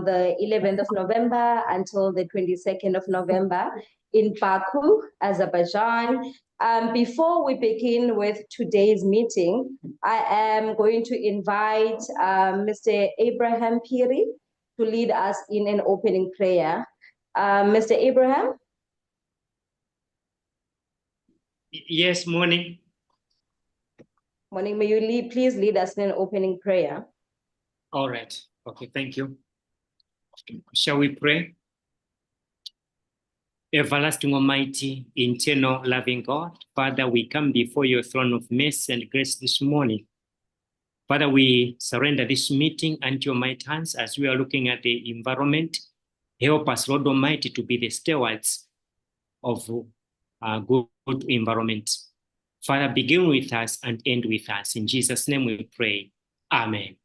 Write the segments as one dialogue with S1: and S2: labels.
S1: the 11th of November until the 22nd of November in Baku, Azerbaijan. Before we begin with today's meeting, I am going to invite Mr. Abraham Piri to lead us in an opening prayer. Mr. Abraham?
S2: Yes, morning.
S1: Morning. May you please lead us in an opening prayer?
S2: All right. Okay, thank you. Shall we pray? Everlasting, Almighty, eternal, loving God, Father, we come before your throne of mercy and grace this morning. Father, we surrender this meeting unto your mighty hands as we are looking at the environment. Help us, Lord Almighty, to be the stewards of good environment. Father, begin with us and end with us. In Jesus' name we pray. Amen.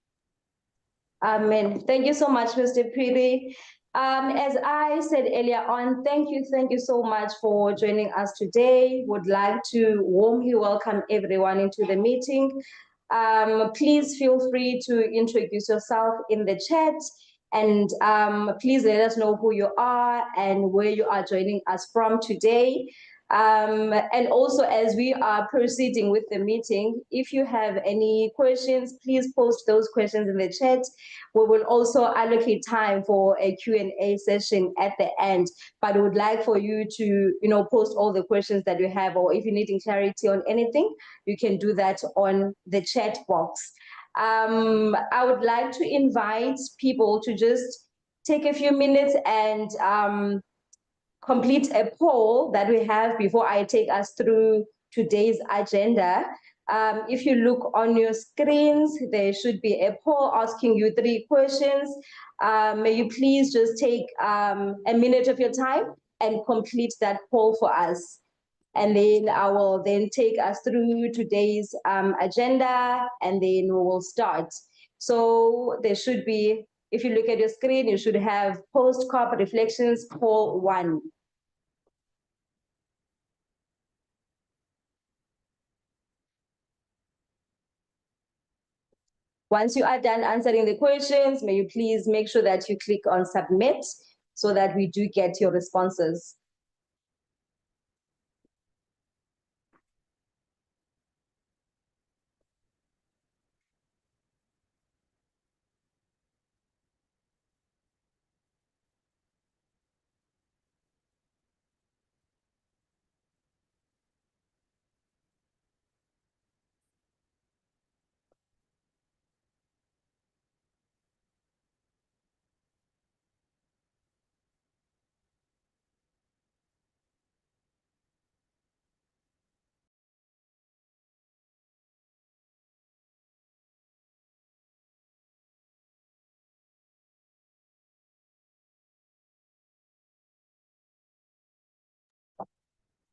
S1: Amen. Thank you so much, Mr. Piri. As I said earlier on, thank you so much for joining us today. Would like to warmly welcome everyone into the meeting. Please feel free to introduce yourself in the chat, and please let us know who you are and where you are joining us from today. And also, as we are proceeding with the meeting, if you have any questions, please post those questions in the chat. We will also allocate time for a Q&A session at the end, but we would like for you to, post all the questions that you have, or if you're needing clarity on anything, you can do that on the chat box. I would like to invite people to just take a few minutes and complete a poll that we have before I take us through today's agenda. If you look on your screens, there should be a poll asking you 3 questions. May you please just take a minute of your time and complete that poll for us. And then I will then take us through today's agenda, and then we will start. So there should be, if you look at your screen, you should have post-COP reflections poll 1. Once you are done answering the questions, may you please make sure that you click on submit so that we do get your responses.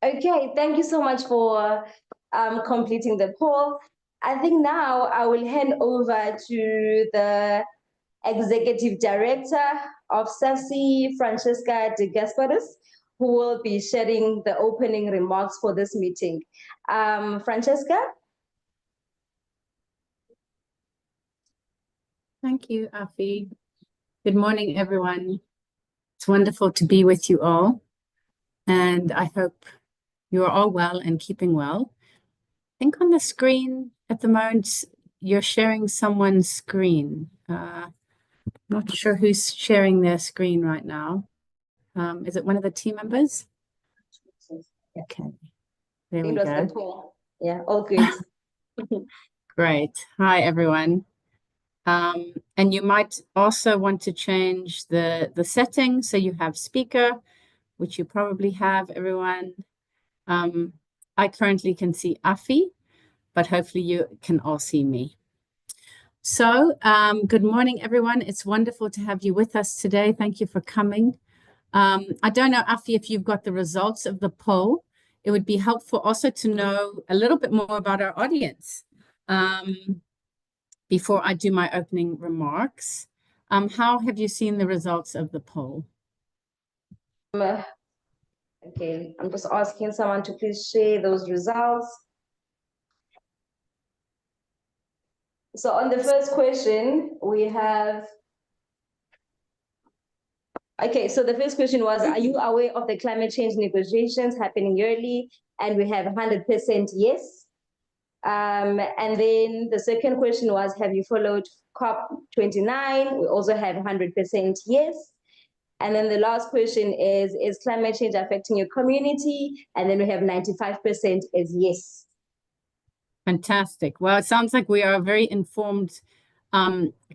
S1: Okay, thank you so much for completing the poll. I think now I will hand over to the Executive Director of SASI, Francesca De Gasparis, who will be sharing the opening remarks for this meeting. Francesca?
S3: Thank you, Afi. Good morning, everyone. It's wonderful to be with you all, and I hope you are all well and keeping well. I think on the screen at the moment, you're sharing someone's screen. Not sure who's sharing their screen right now. Is it one of the team members? Okay, there we go.
S1: Yeah, all good.
S3: Great. Hi, everyone. And you might also want to change the settings so you have speaker, which you probably have, everyone. I currently can see Afi, but hopefully you can all see me. So good morning, everyone. It's wonderful to have you with us today. Thank you for coming. I don't know, Afi, if you've got the results of the poll. It would be helpful also to know a little bit more about our audience. Before I do my opening remarks, how have you seen the results of the poll?
S1: Okay, I'm just asking someone to please share those results. So on the first question, we have Okay, so the first question was, are you aware of the climate change negotiations happening yearly? And we have 100% yes. And then the second question was, have you followed COP29? We also have 100% yes. And then the last question is climate change affecting your community? And then we have 95% is yes.
S3: Fantastic. Well, it sounds like we are a very informed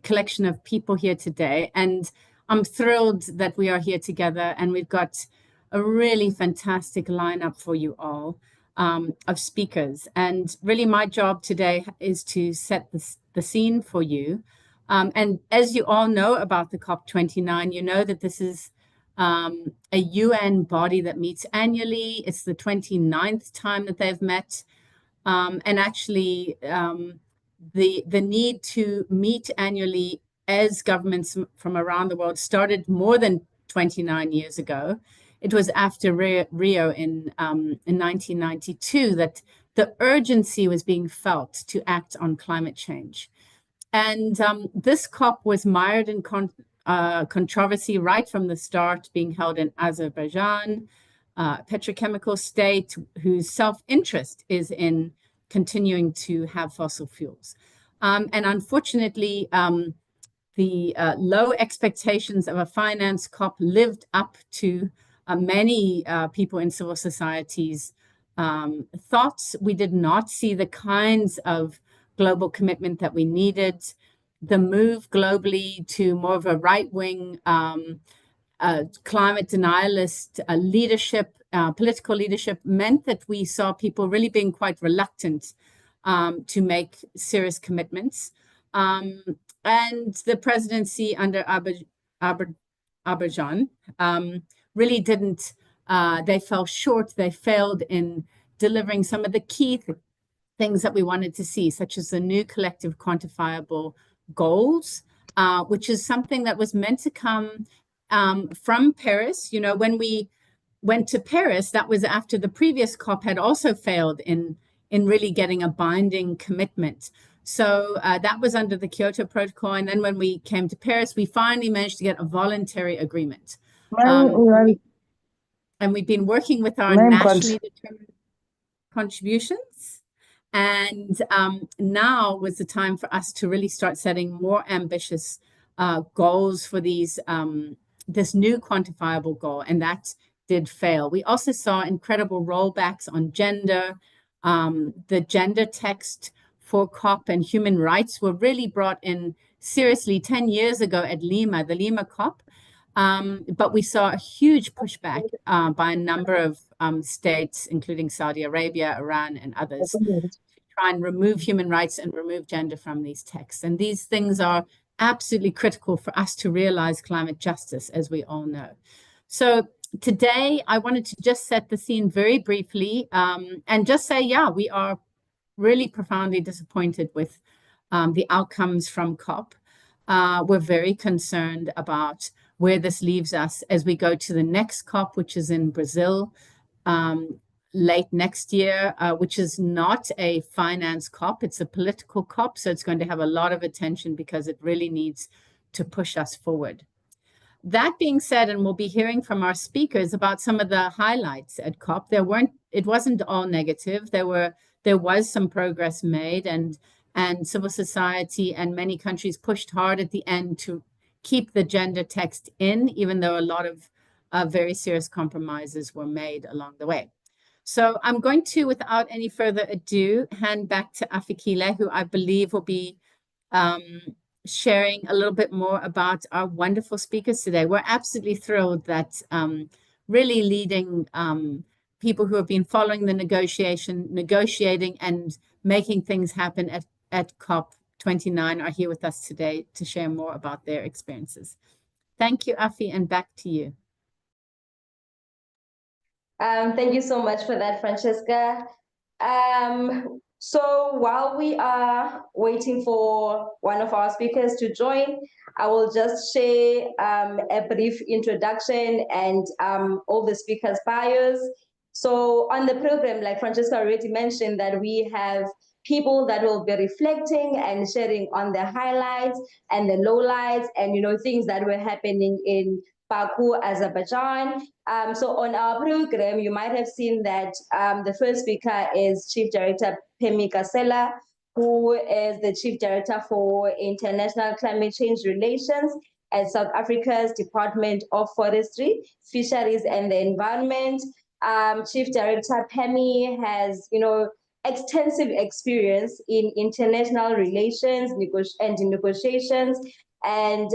S3: collection of people here today. And I'm thrilled that we are here together and we've got a really fantastic lineup for you all of speakers. And really my job today is to set the scene for you. And as you all know about the COP29, you know that this is a UN body that meets annually. It's the 29th time that they've met. And actually, the need to meet annually as governments from around the world started more than 29 years ago. It was after Rio in 1992 that the urgency was being felt to act on climate change. And this COP was mired in controversy right from the start, being held in Azerbaijan, petrochemical state whose self-interest is in continuing to have fossil fuels. And unfortunately, the low expectations of a finance COP lived up to many people in civil society's thoughts. We did not see the kinds of global commitment that we needed. The move globally to more of a right-wing climate denialist leadership, political leadership, meant that we saw people really being quite reluctant to make serious commitments. And the presidency under Azerbaijan really didn't, they fell short, they failed in delivering some of the key things that we wanted to see, such as the new collective quantifiable goals, which is something that was meant to come from Paris. You know, when we went to Paris, that was after the previous COP had also failed in really getting a binding commitment. So that was under the Kyoto Protocol. And then when we came to Paris, we finally managed to get a voluntary agreement. And we've been working with our nationally determined contributions. And now was the time for us to really start setting more ambitious goals for these this new quantifiable goal, and that did fail. We also saw incredible rollbacks on gender. The gender text for COP and human rights were really brought in seriously 10 years ago at Lima, the Lima COP. But we saw a huge pushback by a number of states, including Saudi Arabia, Iran, and others, to try and remove human rights and remove gender from these texts. And these things are absolutely critical for us to realize climate justice, as we all know. So today, I wanted to just set the scene very briefly and just say, yeah, we are really profoundly disappointed with the outcomes from COP. We're very concerned about where this leaves us as we go to the next COP, which is in Brazil late next year, which is not a finance COP, it's a political COP. So it's going to have a lot of attention because it really needs to push us forward. That being said, and we'll be hearing from our speakers about some of the highlights at COP. It wasn't all negative. There was some progress made, and civil society and many countries pushed hard at the end to keep the gender text in, even though a lot of very serious compromises were made along the way. So I'm going to, without any further ado, hand back to Afikile, who I believe will be sharing a little bit more about our wonderful speakers today. We're absolutely thrilled that really leading people who have been following the negotiating and making things happen at COP29 are here with us today to share more about their experiences. Thank you, Afi, and back to you.
S1: Thank you so much for that, Francesca. So while we are waiting for one of our speakers to join, I will just share a brief introduction and all the speakers' bios. So on the program, like Francesca already mentioned, that we have people that will be reflecting and sharing on the highlights and the lowlights and, you know, things that were happening in Baku, Azerbaijan. So on our program, you might have seen that the first speaker is Chief Director Pemi Kasela, who is the Chief Director for International Climate Change Relations at South Africa's Department of Forestry, Fisheries and the Environment. Chief Director Pemi has, extensive experience in international relations and negotiations, and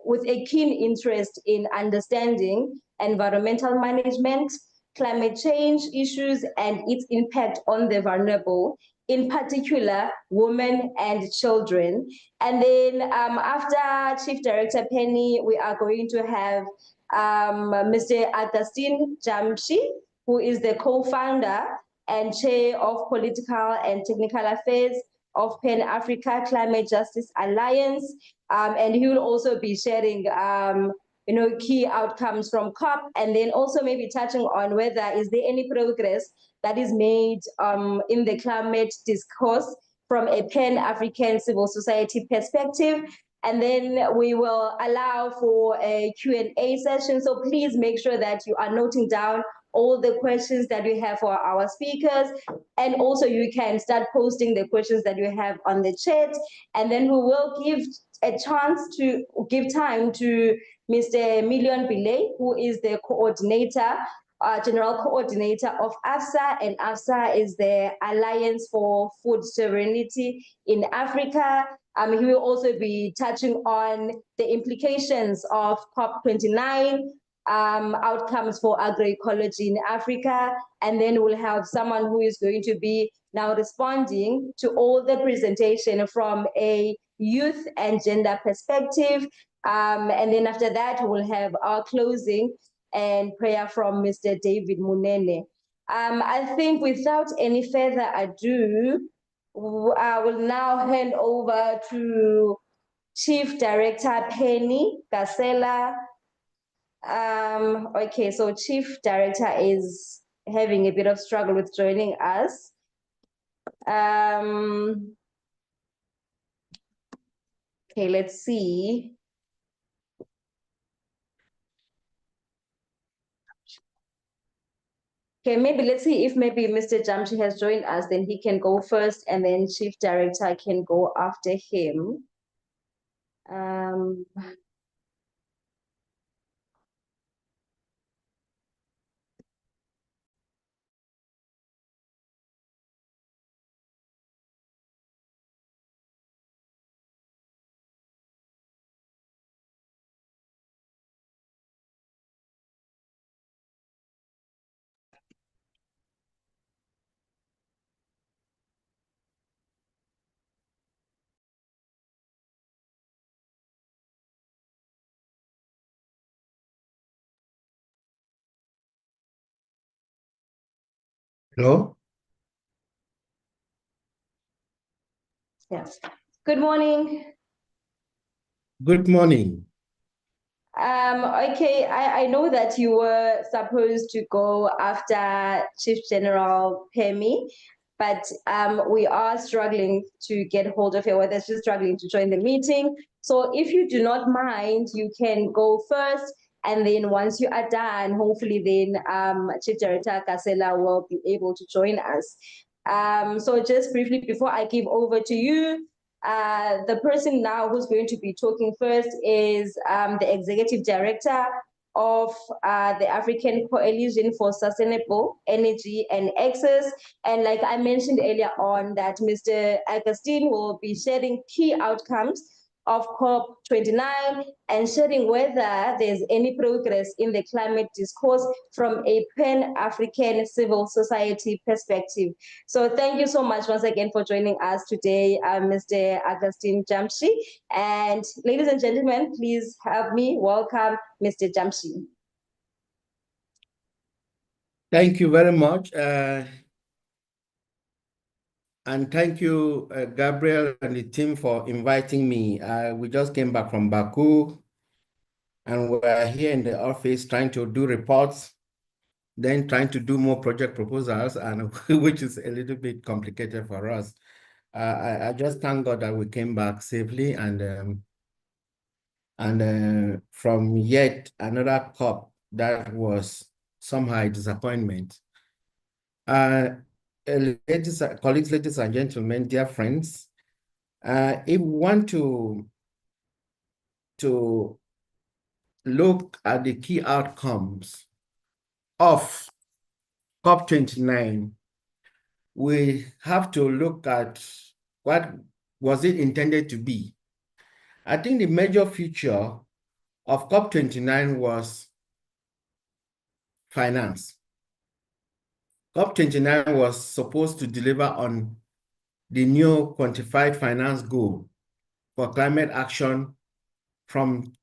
S1: with a keen interest in understanding environmental management, climate change issues, and its impact on the vulnerable, in particular, women and children. And then after Chief Director Penny, we are going to have Mr. Augustine Jamshi, who is the co-founder and chair of political and technical affairs of Pan-Africa Climate Justice Alliance. And he will also be sharing key outcomes from COP, and then also maybe touching on whether is there any progress that is made in the climate discourse from a Pan-African civil society perspective. And then we will allow for a Q&A session. So please make sure that you are noting down all the questions that we have for our speakers. And also you can start posting the questions that you have on the chat. And then we will give a chance to give time to Mr. Million Bilay, who is the coordinator, general coordinator of AFSA, and AFSA is the Alliance for Food Sovereignty in Africa. He will also be touching on the implications of COP29, outcomes for agroecology in Africa, and then we'll have someone who is going to be now responding to all the presentation from a youth and gender perspective. And then after that, we'll have our closing and prayer from Mr. David Munene. I think without any further ado, I will now hand over to Chief Director Penny Kasela. Okay, so Chief Director is having a bit of struggle with joining us. Okay, let's see. Okay, maybe let's see if maybe Mr. Jamshi has joined us, then he can go first, and then Chief Director can go after him.
S4: Hello?
S1: Yes. Good morning.
S4: Good morning.
S1: Okay, I know that you were supposed to go after Chief General Pemi, but we are struggling to get hold of her, whether she's struggling to join the meeting. So if you do not mind, you can go first, and then once you are done, hopefully then Chief Director Kasela will be able to join us. So just briefly, before I give over to you, the person now who's going to be talking first is the Executive Director of the African Coalition for Sustainable Energy and Access. And like I mentioned earlier on, that Mr. Augustine will be sharing key outcomes of COP29 and sharing whether there's any progress in the climate discourse from a Pan-African civil society perspective. So thank you so much once again for joining us today, Mr. Augustine Jamshi. And ladies and gentlemen, please help me welcome Mr. Jamshi.
S4: Thank you very much. And thank you, Gabriel and the team for inviting me. We just came back from Baku, and we're here in the office trying to do reports, then trying to do more project proposals, and which is a little bit complicated for us. I just thank God that we came back safely, and And from yet another COP that was somehow a disappointment. Colleagues, ladies and gentlemen, dear friends, if we want to look at the key outcomes of COP29, we have to look at what was it intended to be. I think the major feature of COP29 was finance. COP29 was supposed to deliver on the new quantified finance goal for climate action from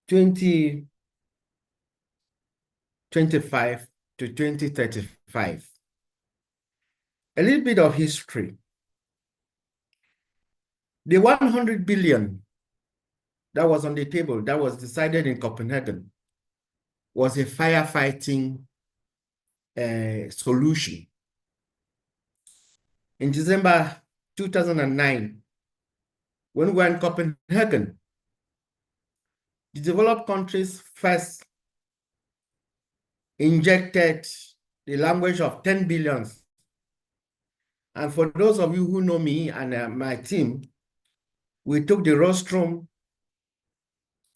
S4: 2025 to 2035. A little bit of history. The 100 billion that was on the table, that was decided in Copenhagen, was a firefighting solution. In December 2009, when we were in Copenhagen, the developed countries first injected the language of 10 billions. And for those of you who know me and my team, we took the rostrum.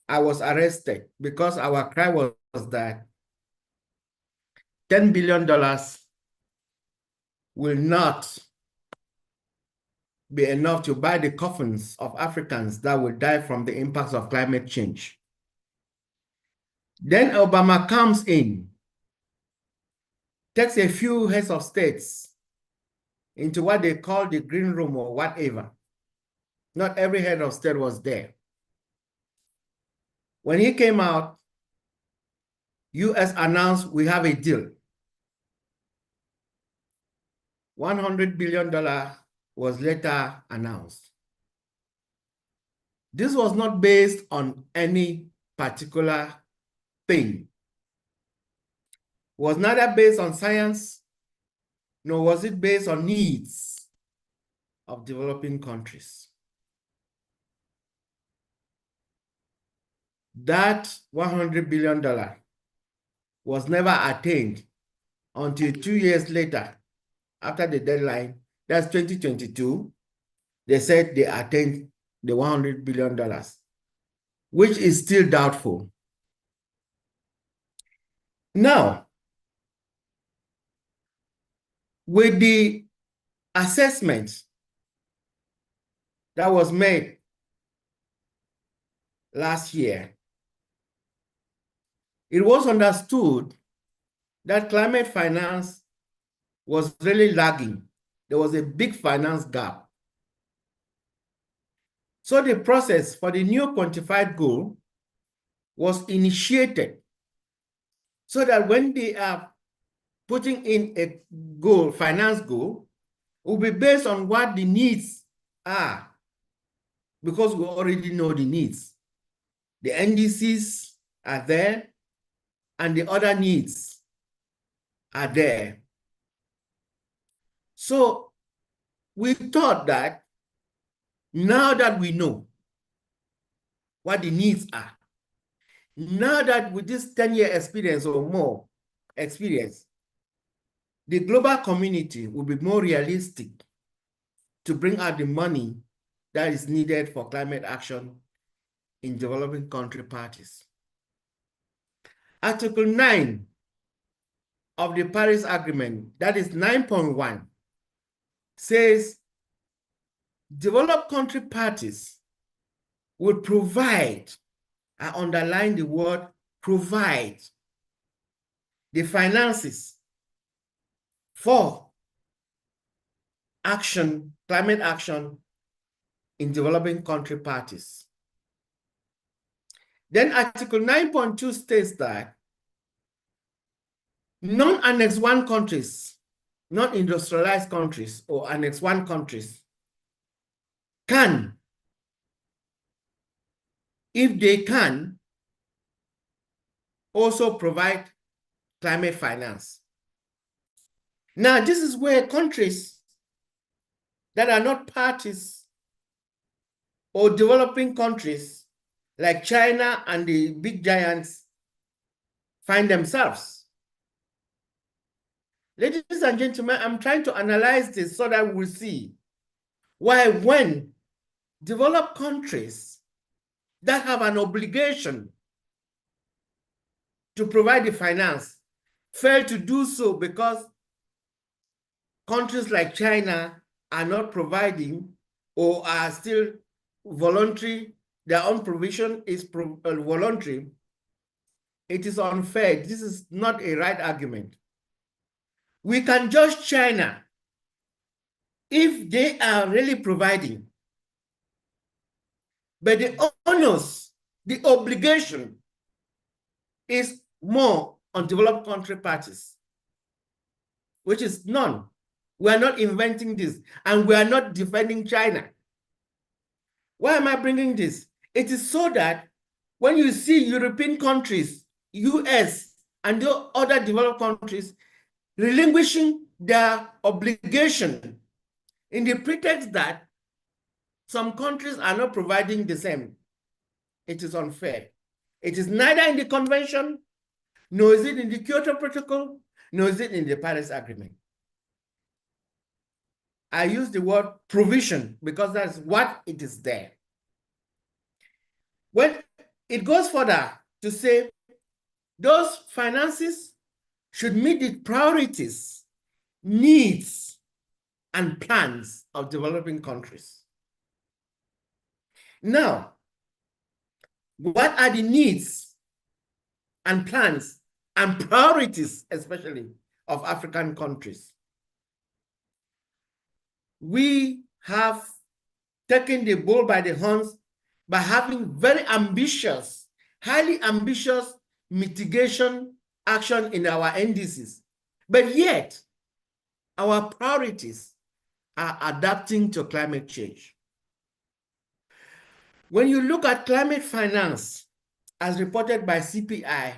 S4: I was arrested because our cry was that $10 billion will not be enough to buy the coffins of Africans that will die from the impacts of climate change. Then Obama comes in, takes a few heads of states into what they call the green room or whatever. Not every head of state was there. When he came out, US announced we have a deal. $100 billion was later announced. This was not based on any particular thing. It was neither based on science, nor was it based on needs of developing countries. That $100 billion was never attained until 2 years later, after the deadline. That's 2022. They said they attained the $100 billion, which is still doubtful. Now, with the assessment that was made last year, it was understood that climate finance was really lagging. There was a big finance gap. So the process for the new quantified goal was initiated so that when they are putting in a goal, finance goal, it will be based on what the needs are, because we already know the needs. The NDCs are there, and the other needs are there. So we thought that now that we know what the needs are, now that with this 10-year experience or more experience, the global community will be more realistic to bring out the money that is needed for climate action in developing country parties. Article 9 of the Paris Agreement, that is 9.1, says developed country parties will provide, I underline the word provide, the finances for action, climate action in developing country parties. Then Article 9.2 states that non-Annex 1 countries, non-industrialized countries or Annex 1 countries can, if they can, also provide climate finance. Now, this is where countries that are not parties or developing countries like China and the big giants find themselves. Ladies and gentlemen, I'm trying to analyze this so that we'll see why when developed countries that have an obligation to provide the finance fail to do so because countries like China are not providing or are still voluntary, their own provision is voluntary, it is unfair. This is not a right argument. We can judge China if they are really providing, but the onus, the obligation is more on developed country parties, which is none. We are not inventing this, and we are not defending China. Why am I bringing this? It is so that when you see European countries, US, and the other developed countries relinquishing their obligation in the pretext that some countries are not providing the same, it is unfair. It is neither in the convention, nor is it in the Kyoto Protocol, nor is it in the Paris Agreement. I use the word provision because that's what it is there. When it goes further to say those finances should meet the priorities, needs, and plans of developing countries. Now, what are the needs and plans and priorities, especially of African countries? We have taken the bull by the horns by having very ambitious, highly ambitious mitigation action in our NDCs. But yet, our priorities are adapting to climate change. When you look at climate finance, as reported by CPI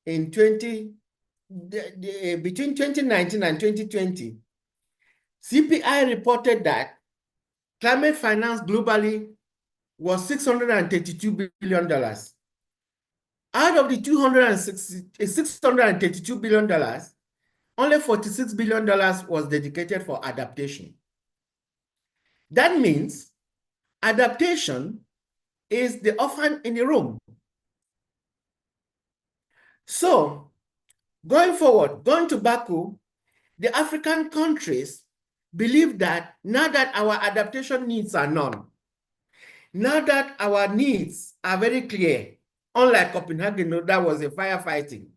S4: in between 2019 and 2020, CPI reported that climate finance globally was $632 billion. Out of the $632 billion, only $46 billion was dedicated for adaptation. That means adaptation is the elephant in the room. So, going forward, going to Baku, the African countries believe that now that our adaptation needs are known, now that our needs are very clear, unlike Copenhagen, that was a firefighting,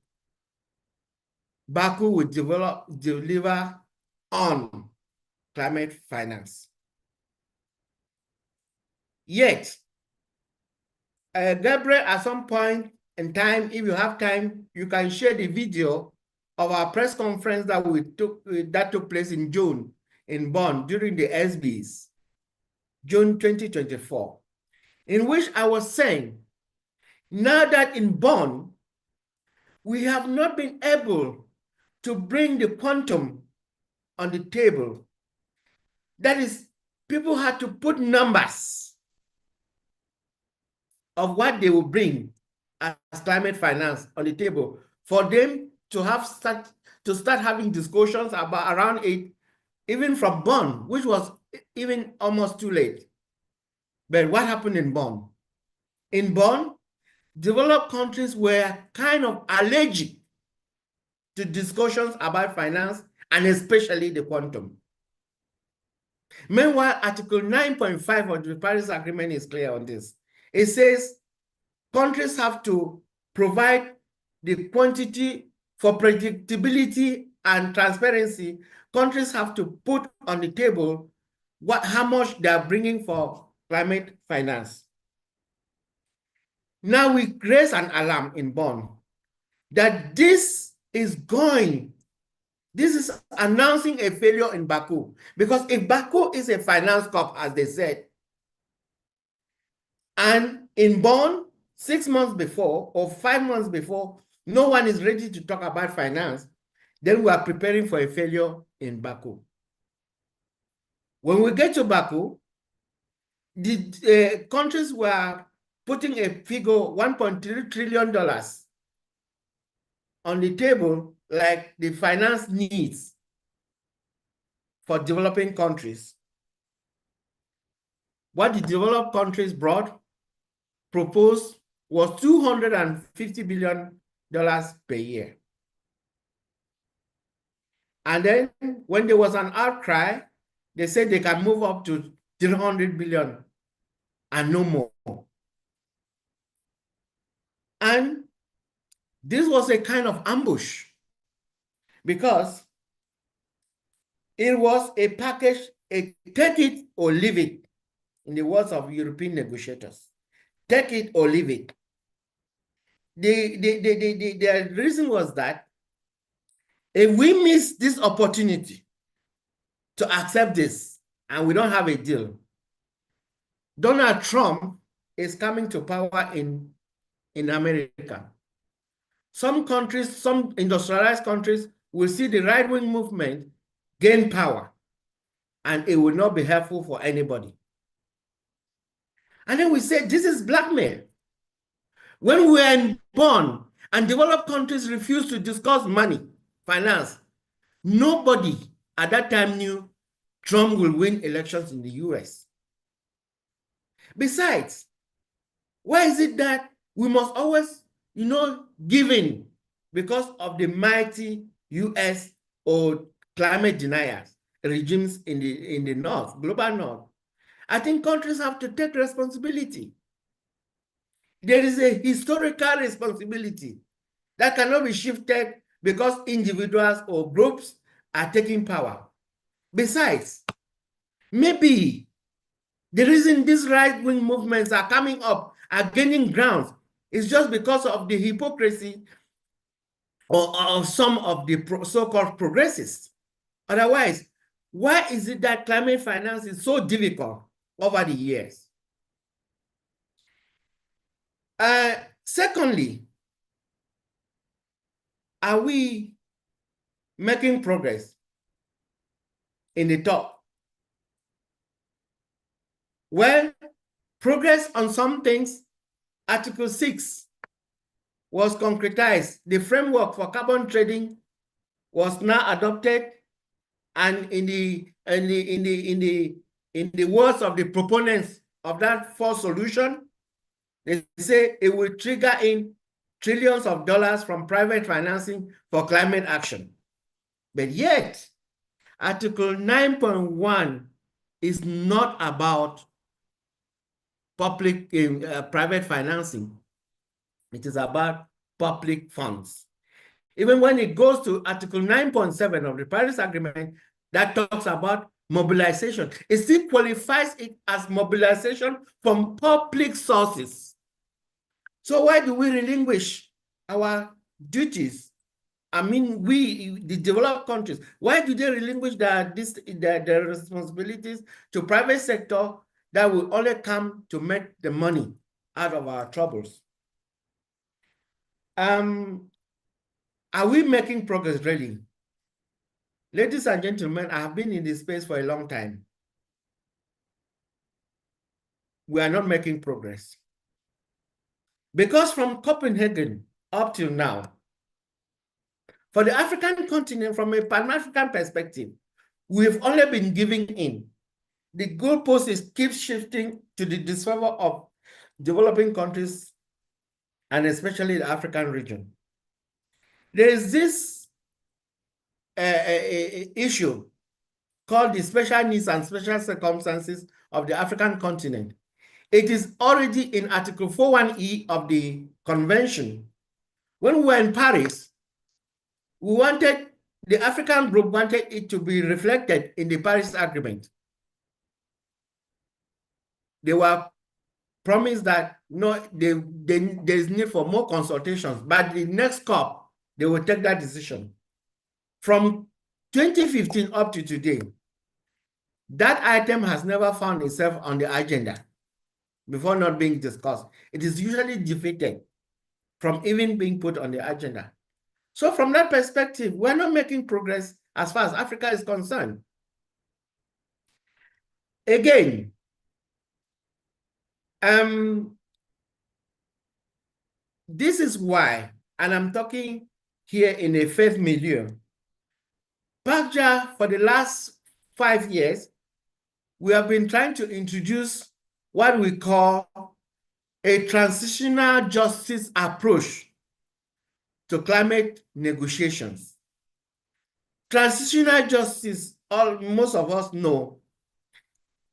S4: Baku will deliver on climate finance. Yet, Gabriel, at some point in time, if you have time, you can share the video of our press conference that took place in June in Bonn during the SBs, June 2024, in which I was saying, now that in Bonn, we have not been able to bring the quantum on the table. That is, people had to put numbers of what they will bring as climate finance on the table for them to start having discussions about around it, even from Bonn, which was even almost too late. But what happened in Bonn? In Bonn, developed countries were kind of allergic to discussions about finance and especially the quantum. Meanwhile, Article 9.5 of the Paris Agreement is clear on this. It says countries have to provide the quantity for predictability and transparency. Countries have to put on the table how much they are bringing for climate finance. Now we raise an alarm in Bonn that this is announcing a failure in Baku. Because if Baku is a finance COP, as they said, and in Bonn, 6 months before or 5 months before, no one is ready to talk about finance, then we are preparing for a failure in Baku. When we get to Baku, the countries were putting a figure $1.3 trillion on the table like the finance needs for developing countries. What the developed countries proposed was $250 billion per year. And then when there was an outcry, they said they can move up to 300 billion and no more. And this was a kind of ambush because it was a package, a take it or leave it, in the words of European negotiators. Take it or leave it. The reason was that if we miss this opportunity to accept this and we don't have a deal, Donald Trump is coming to power in America. Some countries, some industrialized countries, will see the right-wing movement gain power, and it will not be helpful for anybody. And then we say, this is blackmail. When we were in Bonn and developed countries refused to discuss money, finance, nobody at that time knew Trump will win elections in the US. Besides, why is it that we must always, give in because of the mighty US or climate deniers regimes in the North, global North? I think countries have to take responsibility. There is a historical responsibility that cannot be shifted because individuals or groups are taking power. Besides, maybe the reason these right-wing movements are coming up, are gaining ground, is just because of the hypocrisy of some of the so-called progressists. Otherwise, why is it that climate finance is so difficult over the years? Secondly, are we making progress in the top? Well, progress on some things. Article 6 was concretized. The framework for carbon trading was now adopted, and in the words of the proponents of that first solution, they say it will trigger in trillions of dollars from private financing for climate action. But yet, Article 9.1 is not about public private financing. It is about public funds. Even when it goes to Article 9.7 of the Paris Agreement, that talks about mobilization, it still qualifies it as mobilization from public sources. So why do we relinquish our duties? I mean, the developed countries, why do they relinquish their responsibilities to private sector that will only come to make the money out of our troubles? Are we making progress really? Ladies and gentlemen, I have been in this space for a long time. We are not making progress. Because from Copenhagen up till now, for the African continent, from a Pan-African perspective, we've only been giving in. The goalposts keep shifting to the disfavor of developing countries, and especially the African region. There is this issue called the special needs and special circumstances of the African continent. It is already in Article 41E of the convention. When we were in Paris, the African group wanted it to be reflected in the Paris Agreement. They were promised that no, there is need for more consultations, but the next COP, they will take that decision. From 2015 up to today, that item has never found itself on the agenda before not being discussed. It is usually defeated from even being put on the agenda. So from that perspective, we're not making progress as far as Africa is concerned. Again, 1 trillion this is why, and I'm talking here in a faith milieu, PACJA, for the last 5 years, we have been trying to introduce what we call a transitional justice approach to climate negotiations. Transitional justice, most of us know,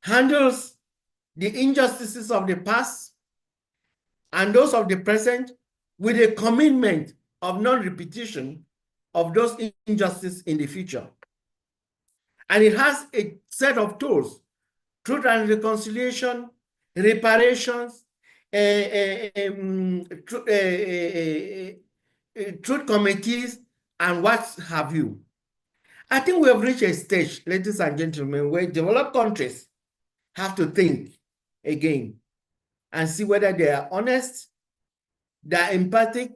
S4: handles the injustices of the past and those of the present with a commitment of non-repetition of those injustices in the future. And it has a set of tools: truth and reconciliation, reparations, truth committees, and what have you. I think we have reached a stage, ladies and gentlemen, where developed countries have to think again and see whether they are honest, they are empathic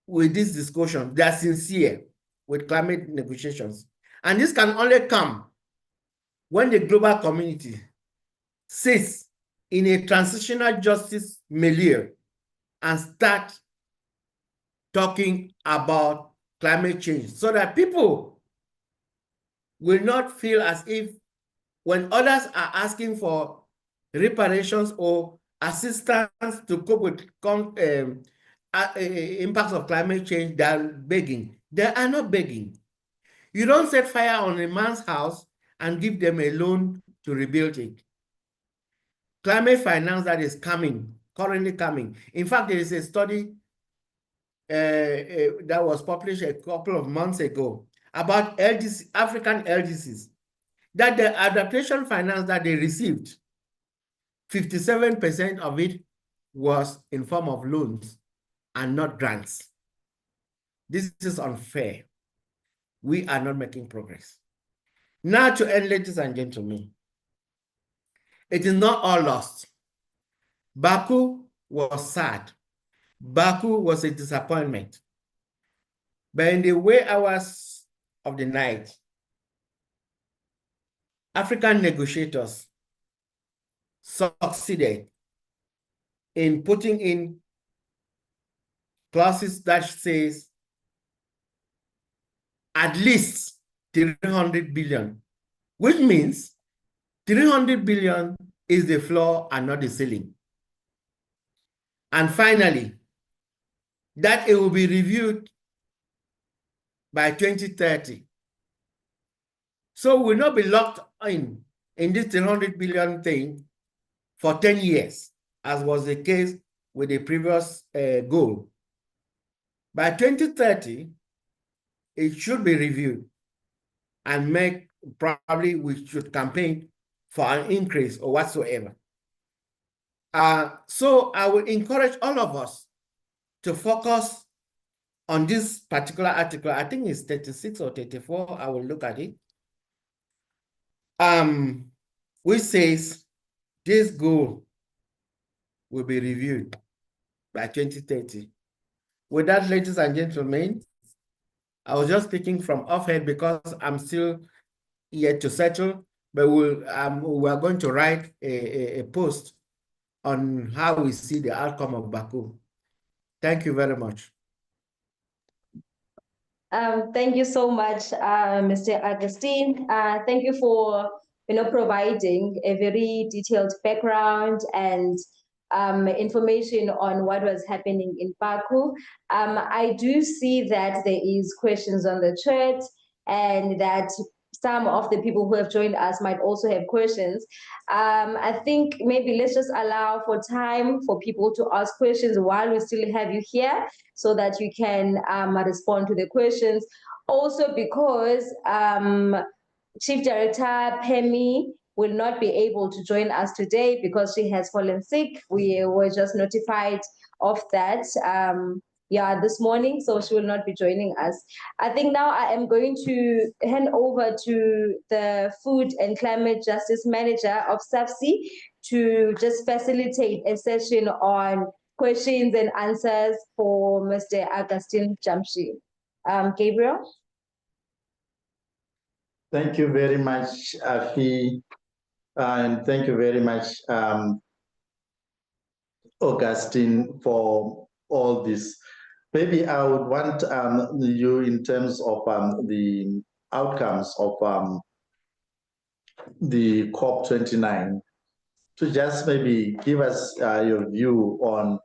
S4: with this discussion, they are sincere with climate negotiations. And this can only come when the global community sits in a transitional justice milieu and start talking about climate change, so that people will not feel as if when others are asking for reparations or assistance to cope with impacts of climate change, they are begging. They are not begging. You don't set fire on a man's house and give them a loan to rebuild it. Climate finance that is coming, currently coming. In fact, there is a study that was published a couple of months ago about LDC, African LDCs, that the adaptation finance that they received, 57% of it was in form of loans and not grants. This is unfair. We are not making progress. Now to end, ladies and gentlemen, it is not all lost. Baku was sad. Baku was a disappointment. But in the wee hours of the night, African negotiators succeeded in putting in clauses that says at least 300 billion, which means 300 billion is the floor and not the ceiling. And finally, that it will be reviewed by 2030. So we'll not be locked in this 300 billion thing for 10 years, as was the case with the previous goal. By 2030, it should be reviewed and probably we should campaign for an increase or whatsoever. So I would encourage all of us to focus on this particular article. I think it's 36 or 34. I will look at it. Which says this goal will be reviewed by 2030. With that, ladies and gentlemen, I was just speaking from offhand because I'm still yet to settle, but we are going to write a post on how we see the outcome of Baku. Thank you very much.
S1: Thank you so much, Mr. Augustine. Thank you for providing a very detailed background and information on what was happening in Baku. I do see that there is questions on the chat and that some of the people who have joined us might also have questions. I think maybe let's just allow for time for people to ask questions while we still have you here so that you can respond to the questions. Also because Chief Director Pemi will not be able to join us today because she has fallen sick. We were just notified of that this morning, so she will not be joining us. I think now I am going to hand over to the Food and Climate Justice Manager of SAFSI to just facilitate a session on questions and answers for Mr. Augustine Jamshi. Gabriel?
S5: Thank you very much, Afi, and thank you very much, Augustine, for all this. Maybe I would want you in terms of the outcomes of the COP29 to just maybe give us your view on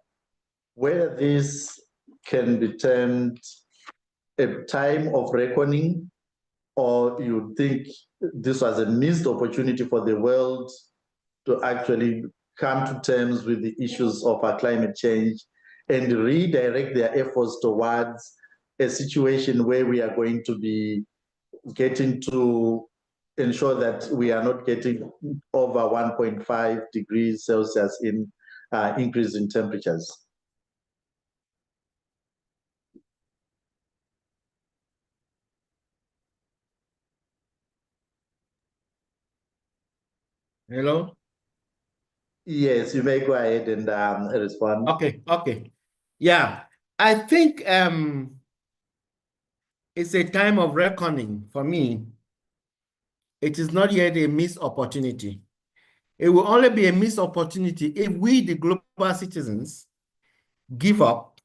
S5: whether this can be termed a time of reckoning, or you think this was a missed opportunity for the world to actually come to terms with the issues of climate change and redirect their efforts towards a situation where we are going to be getting to ensure that we are not getting over 1.5 degrees Celsius in increase in temperatures.
S4: Hello?
S5: Yes, you may go ahead and respond.
S4: Okay. Yeah, I think it's a time of reckoning for me. It is not yet a missed opportunity. It will only be a missed opportunity if we, the global citizens, give up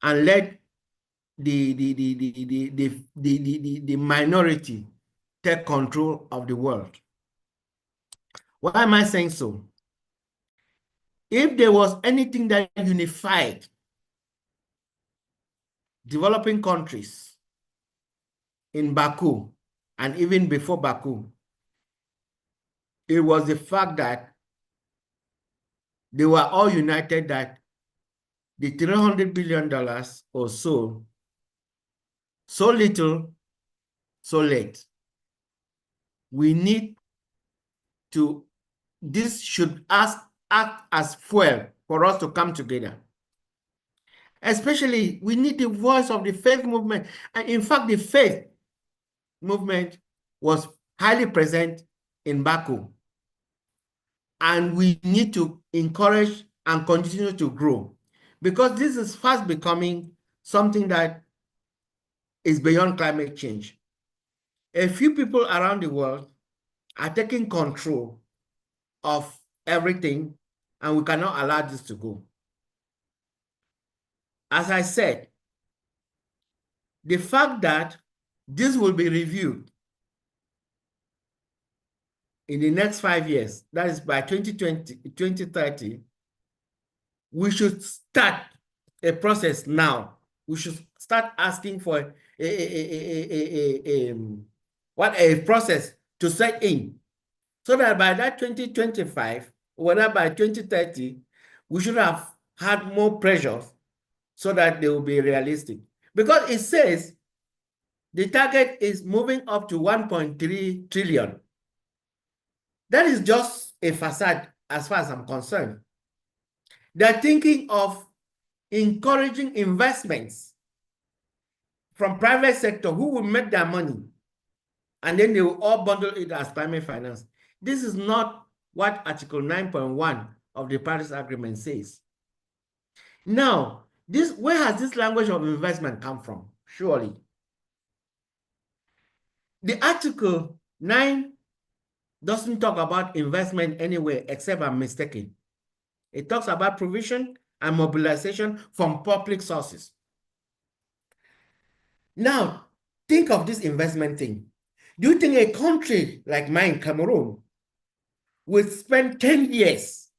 S4: and let the minority take control of the world. Why am I saying so? If there was anything that unified developing countries in Baku and even before Baku, it was the fact that they were all united that the $300 billion or so little, so late. We need to, this should act as fuel for us to come together. Especially, we need the voice of the faith movement. And in fact, the faith movement was highly present in Baku. And we need to encourage and continue to grow, because this is fast becoming something that is beyond climate change. A few people around the world are taking control of everything, and we cannot allow this to go. As I said, the fact that this will be reviewed in the next 5 years, that is by 2030, we should start a process now. We should start asking for a process to set in, so that by that 2025, or by 2030, we should have had more pressures so that they will be realistic. Because it says the target is moving up to 1.3 trillion. That is just a facade as far as I'm concerned. They're thinking of encouraging investments from private sector who will make their money, and then they will all bundle it as climate finance. This is not what Article 9.1 of the Paris Agreement says. Now, where has this language of investment come from? Surely. The Article 9 doesn't talk about investment anywhere, except I'm mistaken. It talks about provision and mobilization from public sources. Now, think of this investment thing. Do you think a country like mine, Cameroon, will spend 10 years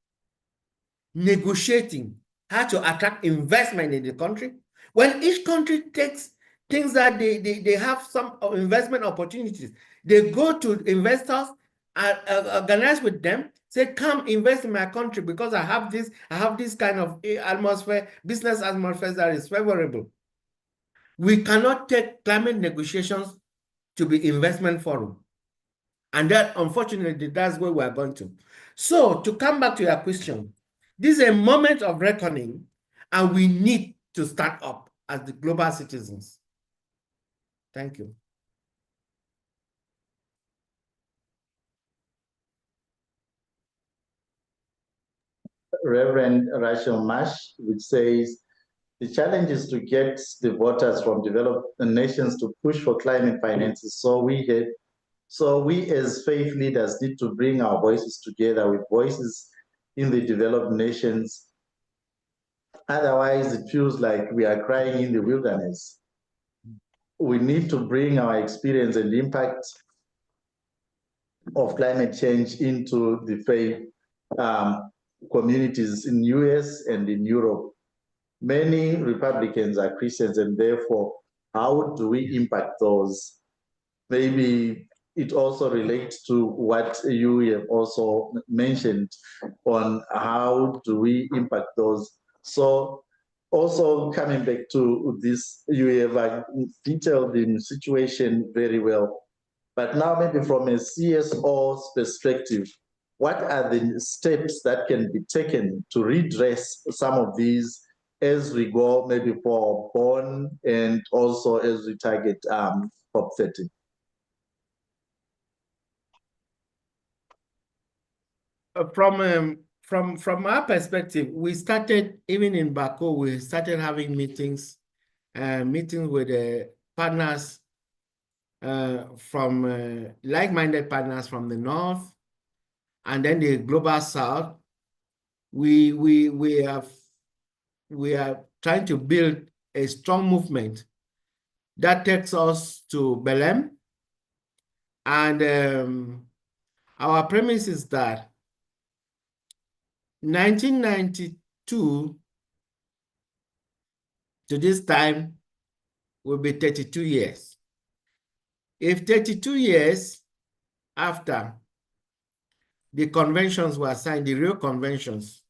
S4: negotiating how to attract investment in the country? When each country takes things that they have some investment opportunities, they go to investors and organize with them, say, come invest in my country because I have this kind of atmosphere, business atmosphere that is favorable. We cannot take climate negotiations to be investment forum. And that, unfortunately, that's where we are going to. So to come back to your question, this is a moment of reckoning, and we need to start up as the global citizens. Thank you.
S5: Reverend Rachel Mash, which says, the challenge is to get the voters from developed nations to push for climate finances. So we as faith leaders need to bring our voices together with voices in the developed nations Otherwise, it feels like we are crying in the wilderness. We need to bring our experience and impact of climate change into the faith communities in US and in Europe. Many Republicans are Christians, and therefore, how do we impact those? Maybe it also relates to what you have also mentioned on how do we impact those. So also coming back to this, you have detailed the situation very well. But now maybe from a CSO's perspective, what are the steps that can be taken to redress some of these as we go maybe for Bonn and also as we target COP30?
S4: From our perspective, we started even in Baku. We started having meetings with partners from like-minded partners from the north, and then the global south. We are trying to build a strong movement that takes us to Belém, and our premise is that 1992 to this time will be 32 years. If 32 years after the conventions were signed, the real conventions,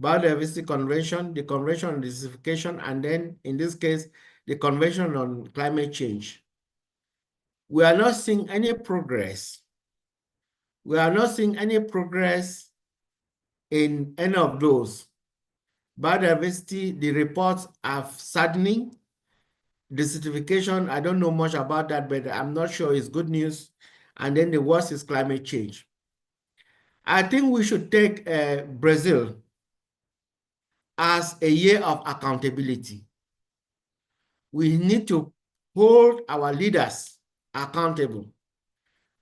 S4: Biodiversity Convention, the Convention on Desertification, and then in this case, the Convention on Climate Change, we are not seeing any progress. We are not seeing any progress in any of those. Biodiversity, the reports are saddening. Desertification, I don't know much about that, but I'm not sure it's good news. And then the worst is climate change. I think we should take Brazil as a year of accountability. We need to hold our leaders accountable.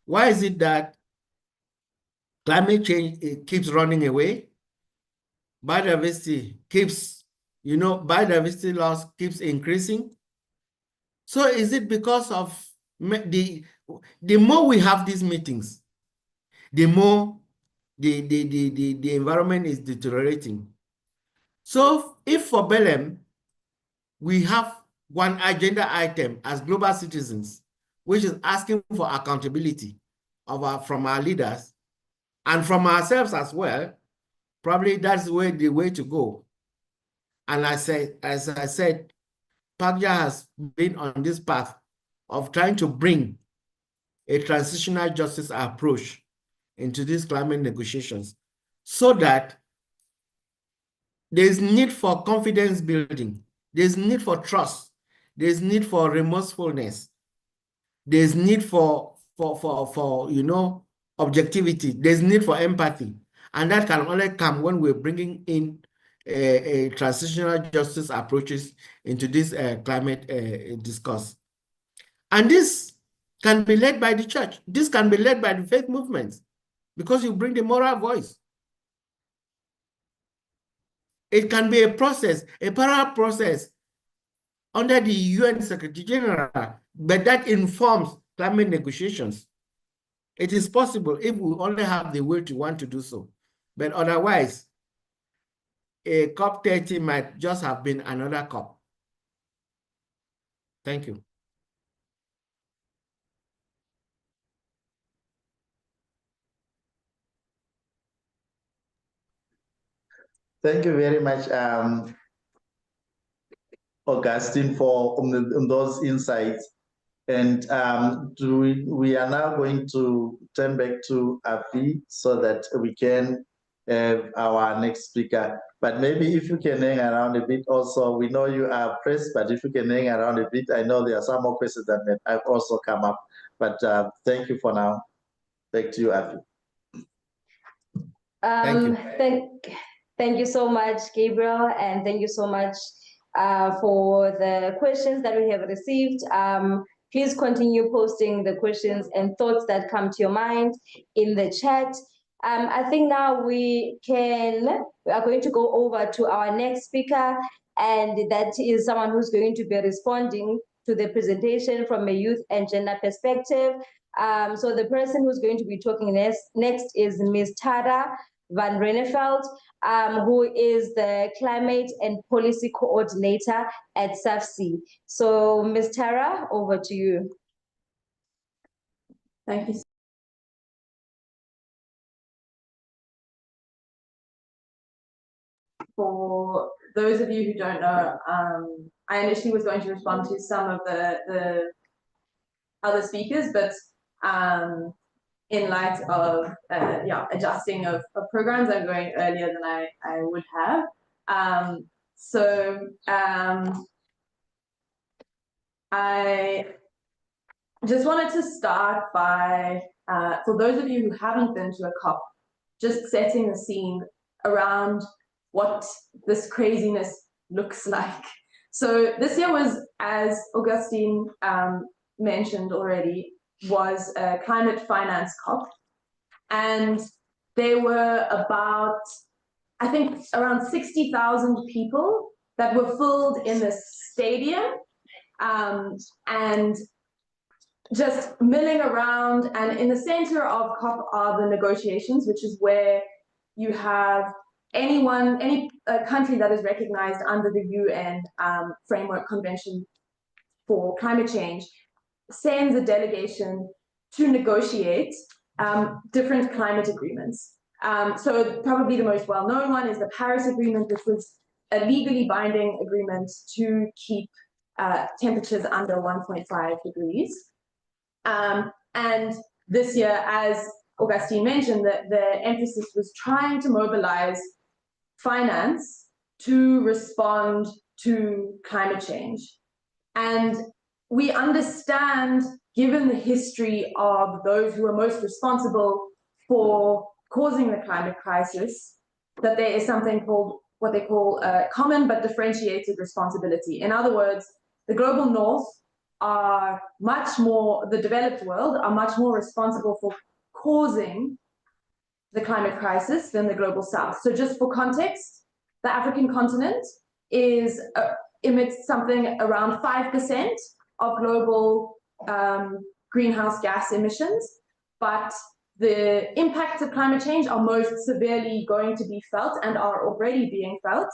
S4: Why is it that climate change keeps running away? Biodiversity keeps, biodiversity loss keeps increasing. So is it because of the more we have these meetings, the more the environment is deteriorating? So if for Belém, we have one agenda item as global citizens, which is asking for accountability from our leaders and from ourselves as well, probably that's the way to go. And as I said, PACJA has been on this path of trying to bring a transitional justice approach into these climate negotiations so that there's need for confidence building, there's need for trust, there's need for remorsefulness, there's need for objectivity, there's need for empathy. And that can only come when we're bringing in a transitional justice approaches into this climate discourse. And this can be led by the church. This can be led by the faith movements because you bring the moral voice. It can be a process, a parallel process under the UN Secretary General, but that informs climate negotiations. It is possible if we only have the will to want to do so. But otherwise, a COP30 might just have been another COP. Thank you.
S5: Thank you very much, Augustine, for those insights. And we are now going to turn back to Afi so that we can have our next speaker. But maybe if you can hang around a bit also, we know you are pressed, but if you can hang around a bit, I know there are some more questions that have also come up. But thank you for now. Back to you, Afi.
S4: Thank you.
S1: Thank you so much, Gabriel, and thank you so much for the questions that we have received. Please continue posting the questions and thoughts that come to your mind in the chat. I think now we are going to go over to our next speaker, and that is someone who's going to be responding to the presentation from a youth and gender perspective. So the person who's going to be talking next is Ms. Tara van Renneveld, who is the Climate and Policy Coordinator at SAFC. So Ms. Tara, over to you.
S6: Thank you. For those of you who don't know, I initially was going to respond to some of the other speakers, but in light of adjusting of programs, I'm going earlier than I would have. I just wanted to start by, for those of you who haven't been to a COP, just setting the scene around what this craziness looks like. So this year was, as Augustine mentioned already, was a climate finance COP. And there were about, I think, around 60,000 people that were filled in the stadium and just milling around. And in the center of COP are the negotiations, which is where you have any country that is recognized under the UN Framework Convention for Climate Change sends a delegation to negotiate different climate agreements. So probably the most well-known one is the Paris Agreement, which was a legally binding agreement to keep temperatures under 1.5 degrees. And this year, as Augustine mentioned, the emphasis was trying to mobilize finance to respond to climate change. And we understand, given the history of those who are most responsible for causing the climate crisis, that there is something called what they call common but differentiated responsibility. In other words, the global north are much more, the developed world are much more responsible for causing the climate crisis than the global south. So just for context, the African continent emits something around 5% of global greenhouse gas emissions, but the impacts of climate change are most severely going to be felt and are already being felt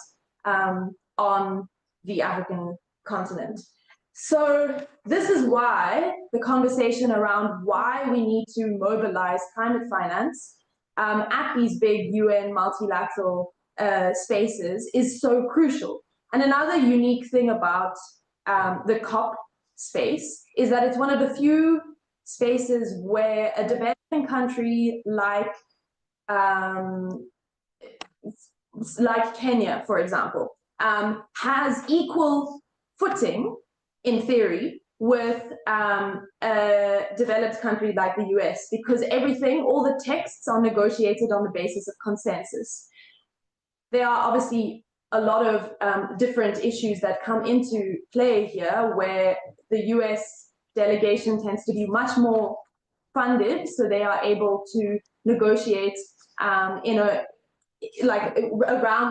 S6: on the African continent. So this is why the conversation around why we need to mobilize climate finance at these big UN multilateral spaces is so crucial. And another unique thing about the COP space is that it's one of the few spaces where a developing country like Kenya, for example, has equal footing, in theory, with a developed country like the US, because all the texts are negotiated on the basis of consensus. There are obviously a lot of different issues that come into play here, where the US delegation tends to be much more funded, so they are able to negotiate around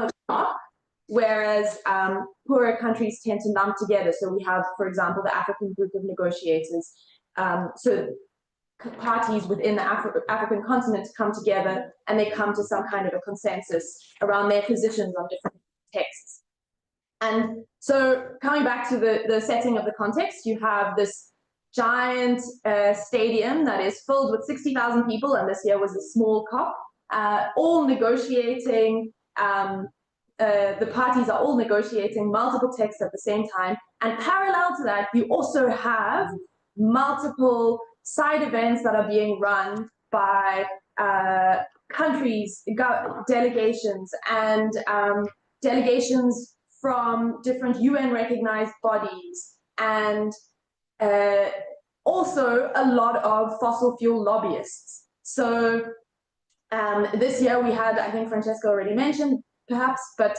S6: the clock, whereas poorer countries tend to lump together. So we have, for example, the African Group of Negotiators. So parties within the African continent come together and they come to some kind of a consensus around their positions on different texts. And so coming back to the setting of the context, you have this giant stadium that is filled with 60,000 people, and this year was a small COP, all negotiating. The parties are all negotiating multiple texts at the same time, and parallel to that, you also have multiple side events that are being run by countries, delegations, and delegations from different UN-recognized bodies, and also a lot of fossil fuel lobbyists. So this year we had, I think Francesca already mentioned, perhaps, but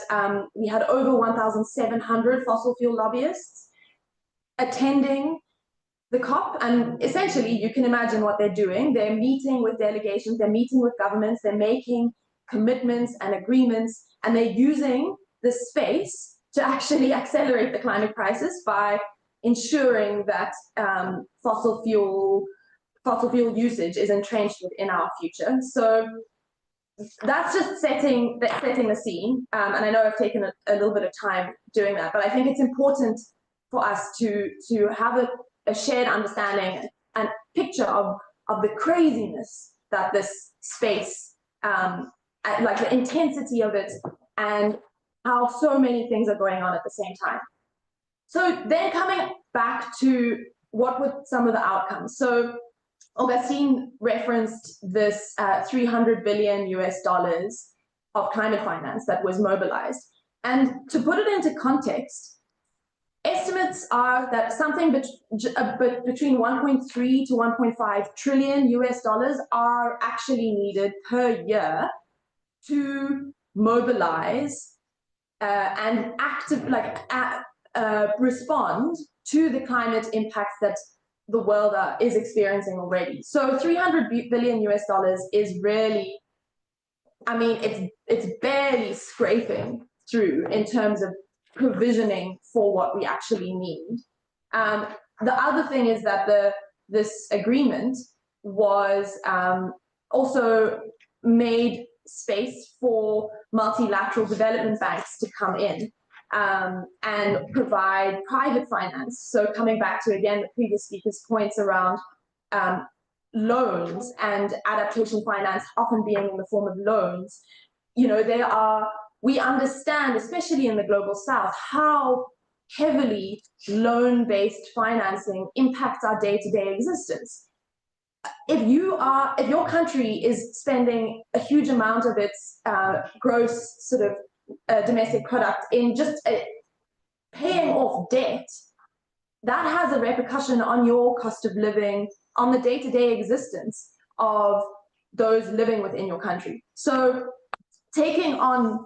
S6: we had over 1,700 fossil fuel lobbyists attending the COP, and essentially you can imagine what they're doing. They're meeting with delegations, they're meeting with governments, they're making commitments and agreements, and they're using this space to actually accelerate the climate crisis by ensuring that fossil fuel usage is entrenched within our future. So that's just setting the scene. And I know I've taken a little bit of time doing that, but I think it's important for us to have a shared understanding and picture of the craziness that this space, like the intensity of it, and how so many things are going on at the same time. So then coming back to what were some of the outcomes. So Augustine referenced this $300 billion of climate finance that was mobilized. And to put it into context, estimates are that something between 1.3 to 1.5 trillion are actually needed per year to mobilize and respond to the climate impacts that the world is experiencing already. So $300 billion is really, I mean, it's barely scraping through in terms of provisioning for what we actually need. The other thing is that this agreement was also made space for multilateral development banks to come in and provide private finance. So coming back to, again, the previous speaker's points around loans and adaptation finance often being in the form of loans, you know, we understand, especially in the global south, how heavily loan-based financing impacts our day-to-day existence. If your country is spending a huge amount of its gross sort of domestic product in just paying off debt, that has a repercussion on your cost of living, on the day-to-day existence of those living within your country. So taking on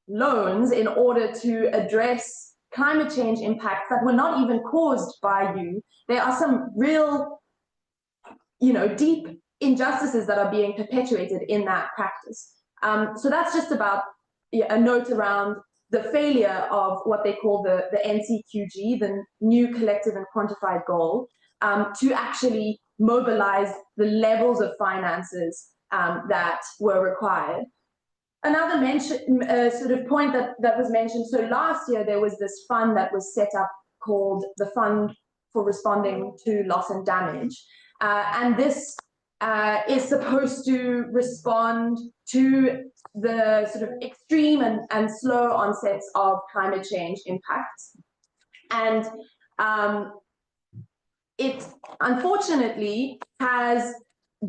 S6: loans in order to address climate change impacts that were not even caused by you, there are some real, deep injustices that are being perpetuated in that practice. So that's just about a note around the failure of what they call the NCQG, the New Collective and Quantified Goal, to actually mobilize the levels of finances that were required. Another sort of point that was mentioned, so last year there was this fund that was set up called the Fund for Responding to Loss and Damage. And this is supposed to respond to the sort of extreme and slow onsets of climate change impacts. And it unfortunately has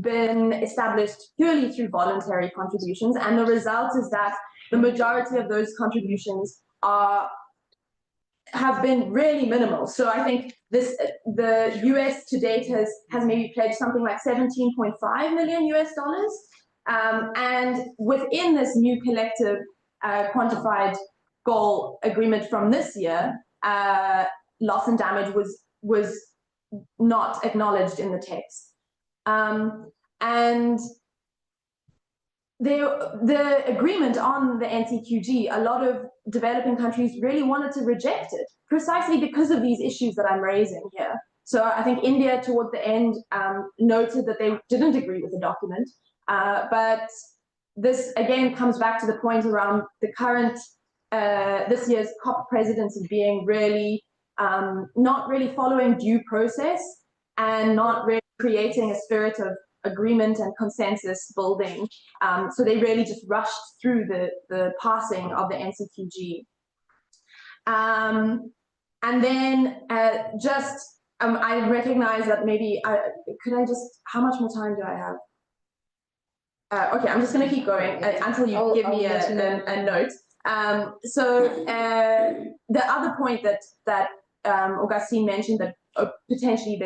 S6: been established purely through voluntary contributions, and the result is that the majority of those contributions have been really minimal. So I think the US to date has maybe pledged something like $17.5 million. And within this new collective quantified goal agreement from this year, loss and damage was not acknowledged in the text. And the agreement on the NCQG, a lot of developing countries really wanted to reject it, precisely because of these issues that I'm raising here. So I think India, toward the end, noted that they didn't agree with the document. But this, again, comes back to the point around the current, this year's COP presidency being really, not really following due process and not really creating a spirit of agreement and consensus building. So they really just rushed through the passing of the NCQG. And then I recognize that maybe, how much more time do I have? Okay, I'm just going to keep going until you give me a note. So the other point that Augustine mentioned, that potentially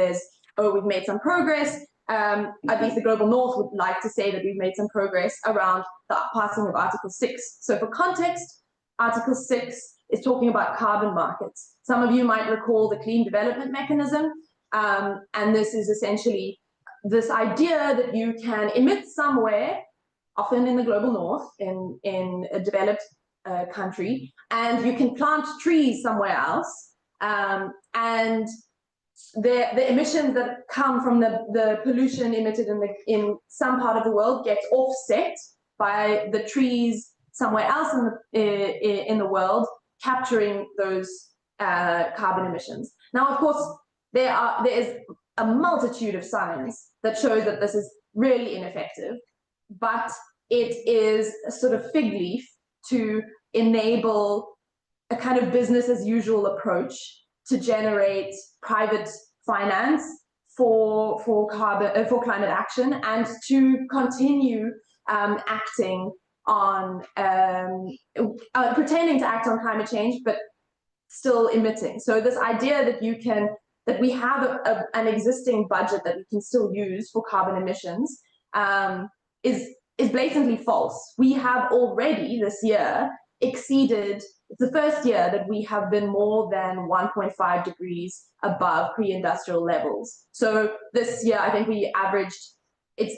S6: we've made some progress. At least the Global North would like to say that we've made some progress around the passing of Article 6. So for context, Article 6 is talking about carbon markets. Some of you might recall the Clean Development Mechanism. And this is essentially this idea that you can emit somewhere, often in the global north, in a developed country, and you can plant trees somewhere else, and the emissions that come from the pollution emitted in some part of the world gets offset by the trees somewhere else in the world capturing those carbon emissions. Now, of course, there is a multitude of science that shows that this is really ineffective, but it is a sort of fig leaf to enable a kind of business as usual approach to generate private finance for climate action, and to continue acting on pretending to act on climate change, but still emitting. So this idea that we have an existing budget that we can still use for carbon emissions is blatantly false. We have already this year exceeded, it's the first year that we have been more than 1.5 degrees above pre-industrial levels. So this year, I think we averaged, it's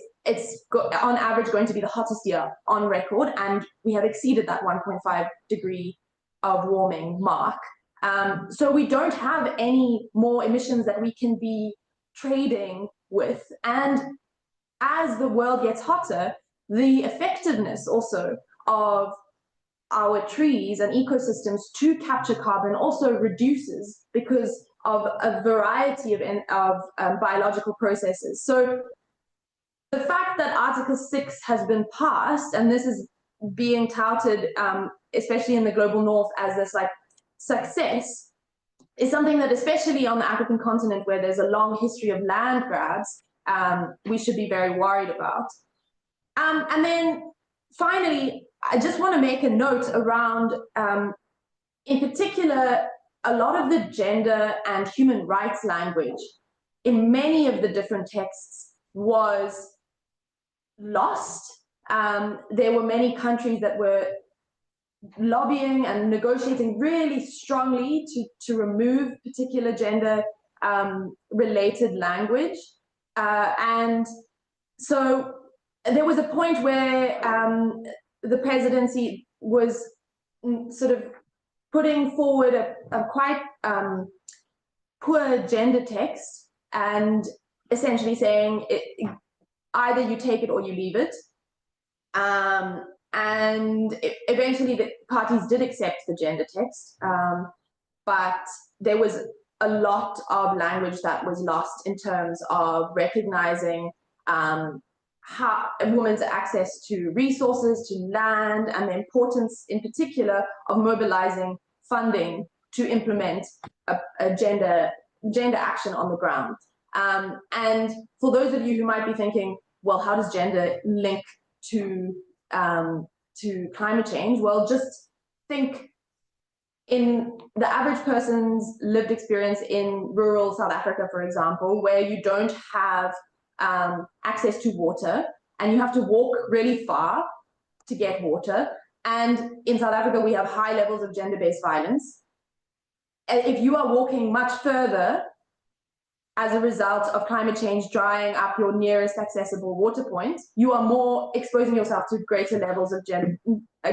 S6: on average going to be the hottest year on record, and we have exceeded that 1.5 degree of warming mark. So we don't have any more emissions that we can be trading with. And as the world gets hotter, the effectiveness also of our trees and ecosystems to capture carbon also reduces because of a variety of biological processes. So the fact that Article 6 has been passed, and this is being touted, especially in the global north, as this like success, is something that, especially on the African continent, where there's a long history of land grabs, we should be very worried about. And then finally, I just want to make a note around, in particular, a lot of the gender and human rights language in many of the different texts was lost. There were many countries that were lobbying and negotiating really strongly to remove particular gender related language. And so there was a point where the presidency was sort of putting forward a quite poor gender text, and essentially saying either you take it or you leave it. And eventually the parties did accept the gender text, but there was a lot of language that was lost in terms of recognizing how a woman's access to resources, to land, and the importance in particular of mobilizing funding to implement a gender action on the ground. And for those of you who might be thinking, well, how does gender link to climate change? Well, just think in the average person's lived experience in rural South Africa, for example, where you don't have access to water and you have to walk really far to get water. And in South Africa, we have high levels of gender-based violence. And if you are walking much further as a result of climate change drying up your nearest accessible water point, you are more exposing yourself to greater levels of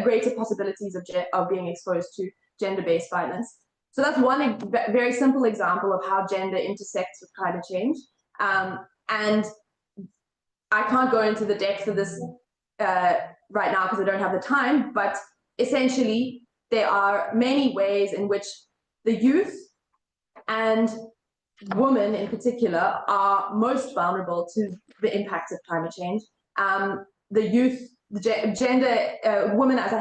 S6: greater possibilities of being exposed to gender-based violence. So that's one very simple example of how gender intersects with climate change. And I can't go into the depth of this right now because I don't have the time, but essentially there are many ways in which the youth and women in particular are most vulnerable to the impacts of climate change. The youth, the gender, women, as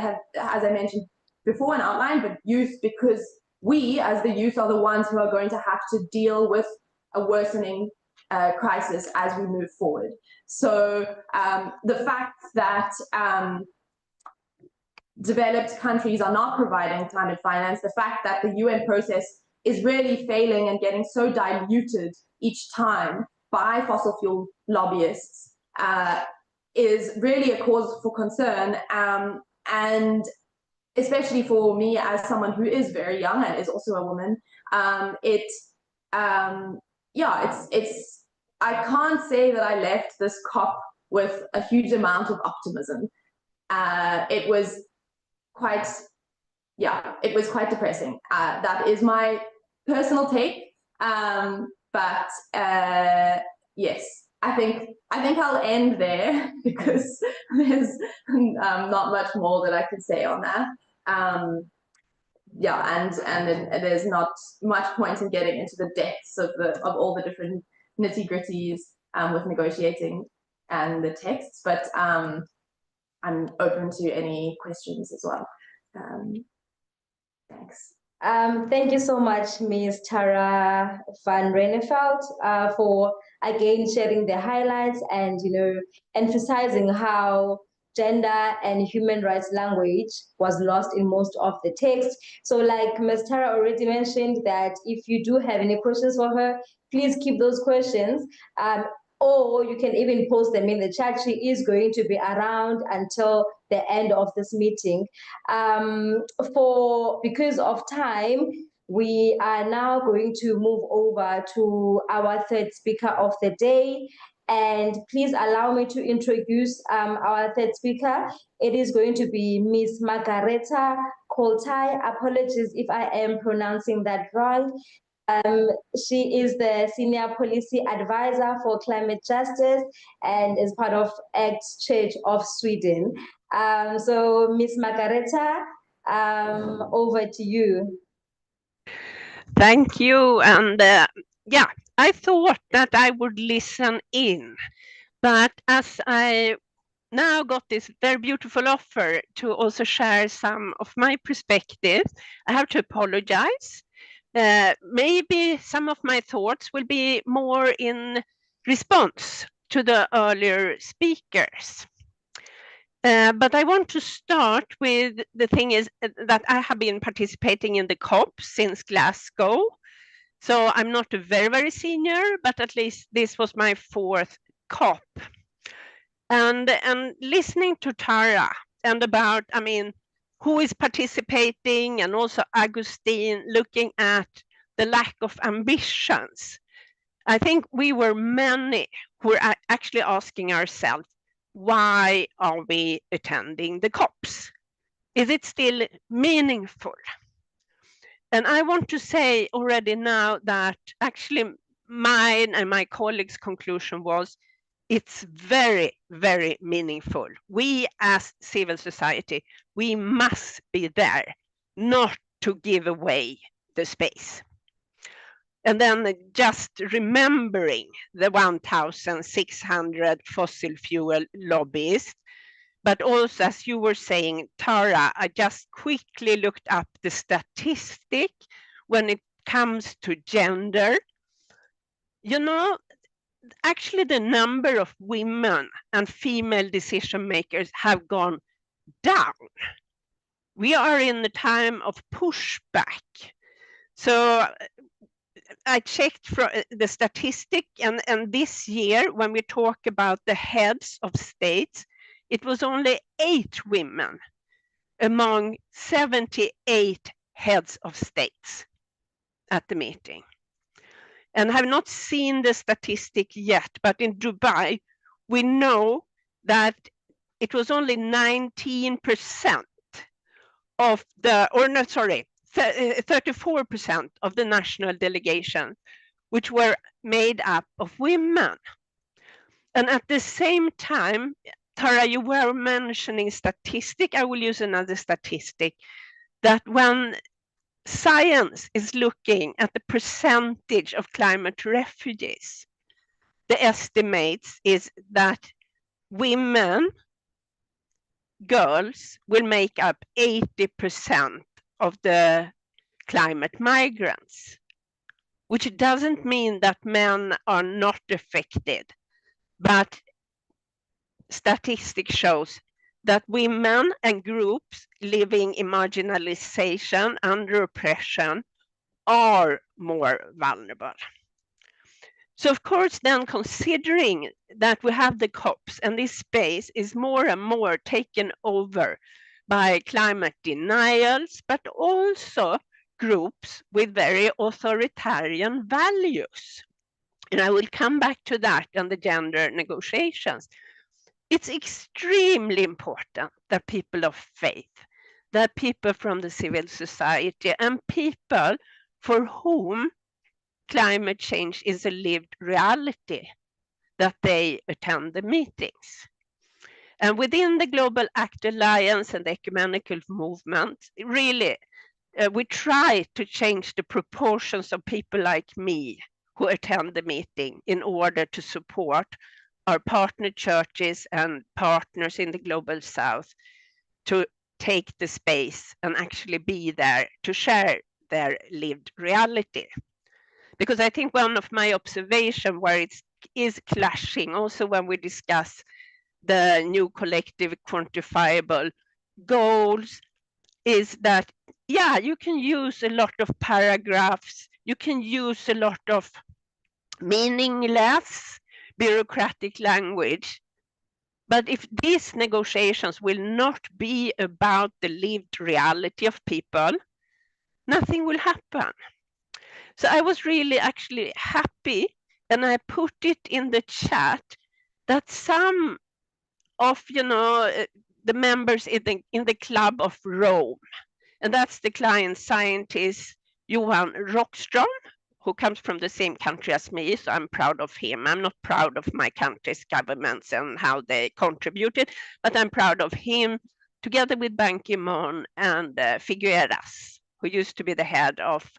S6: I mentioned before and outlined, but youth because we as the youth are the ones who are going to have to deal with a worsening crisis as we move forward. So the fact that developed countries are not providing climate finance, the fact that the UN process is really failing and getting so diluted each time by fossil fuel lobbyists is really a cause for concern. And especially for me as someone who is very young and is also a woman, yeah, I can't say that I left this COP with a huge amount of optimism. It was quite depressing. That is my personal take. But yes, I think I'll end there because there's not much more that I could say on that. There's not much point in getting into the depths of all the different nitty-gritties with negotiating and the texts, but I'm open to any questions as well. Thanks.
S1: Thank you so much, Ms. Tara van Reineveld, for again sharing the highlights and emphasizing how gender and human rights language was lost in most of the text. So like Ms. Tara already mentioned that if you do have any questions for her, please keep those questions. Or you can even post them in the chat. She is going to be around until the end of this meeting. Because of time, we are now going to move over to our third speaker of the day. And please allow me to introduce our third speaker. It is going to be Ms. Margareta Koltai. Apologies if I am pronouncing that wrong. She is the Senior Policy Advisor for Climate Justice and is part of ACT Church of Sweden. So, Ms. Margareta, over to you.
S7: Thank you. And yeah, I thought that I would listen in, but as I now got this very beautiful offer to also share some of my perspectives, I have to apologize. Maybe some of my thoughts will be more in response to the earlier speakers. But I want to start with the thing is that I have been participating in the COP since Glasgow. So I'm not a very, very senior, but at least this was my fourth COP. And listening to Tara and about, I mean, who is participating, and also Agustin looking at the lack of ambitions. I think we were many who were actually asking ourselves, why are we attending the COPs? Is it still meaningful? And I want to say already now that actually mine and my colleagues' conclusion was it's very, very meaningful. We as civil society, we must be there, not to give away the space. And then just remembering the 1,600 fossil fuel lobbyists, but also, as you were saying, Tara, I just quickly looked up the statistic when it comes to gender. You know, actually the number of women and female decision makers have gone down. We are in the time of pushback. So I checked for the statistic, and this year, when we talk about the heads of states, it was only 8 women among 78 heads of states at the meeting. And I have not seen the statistic yet, but in Dubai, we know that it was only 19% of the, or no, sorry, 34% of the national delegation, which were made up of women. And at the same time, Tara, you were mentioning statistic. I will use another statistic, that when science is looking at the percentage of climate refugees, the estimates is that women, girls, will make up 80% of the climate migrants, which doesn't mean that men are not affected, but statistics shows that women and groups living in marginalization, under oppression, are more vulnerable. So of course, then considering that we have the COPs and this space is more and more taken over by climate denials, but also groups with very authoritarian values. And I will come back to that and the gender negotiations. It's extremely important that people of faith, that people from the civil society and people for whom climate change is a lived reality, that they attend the meetings. And within the Global Act Alliance and the ecumenical movement, really, we try to change the proportions of people like me who attend the meeting in order to support our partner churches and partners in the Global South to take the space and actually be there to share their lived reality. Because I think one of my observations where it is clashing, also when we discuss the new collective quantifiable goals, is that, yeah, you can use a lot of paragraphs, you can use a lot of meaningless bureaucratic language, but if these negotiations will not be about the lived reality of people, nothing will happen. So I was really actually happy, and I put it in the chat, that some of the members in the Club of Rome, and that's the client scientist Johan Rockström, who comes from the same country as me, so I'm proud of him. I'm not proud of my country's governments and how they contributed, but I'm proud of him, together with Ban Ki-moon and Figueras, who used to be the head of,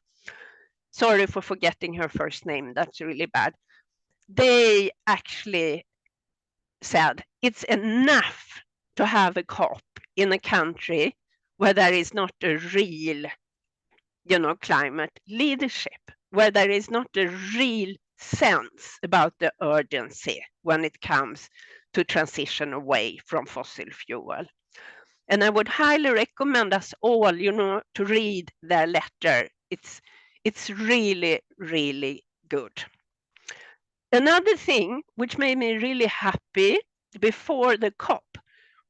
S7: sorry for forgetting her first name, that's really bad. They actually said it's enough to have a COP in a country where there is not a real, climate leadership, where there is not a real sense about the urgency when it comes to transition away from fossil fuel. And I would highly recommend us all, to read their letter. It's really, really good. Another thing which made me really happy before the COP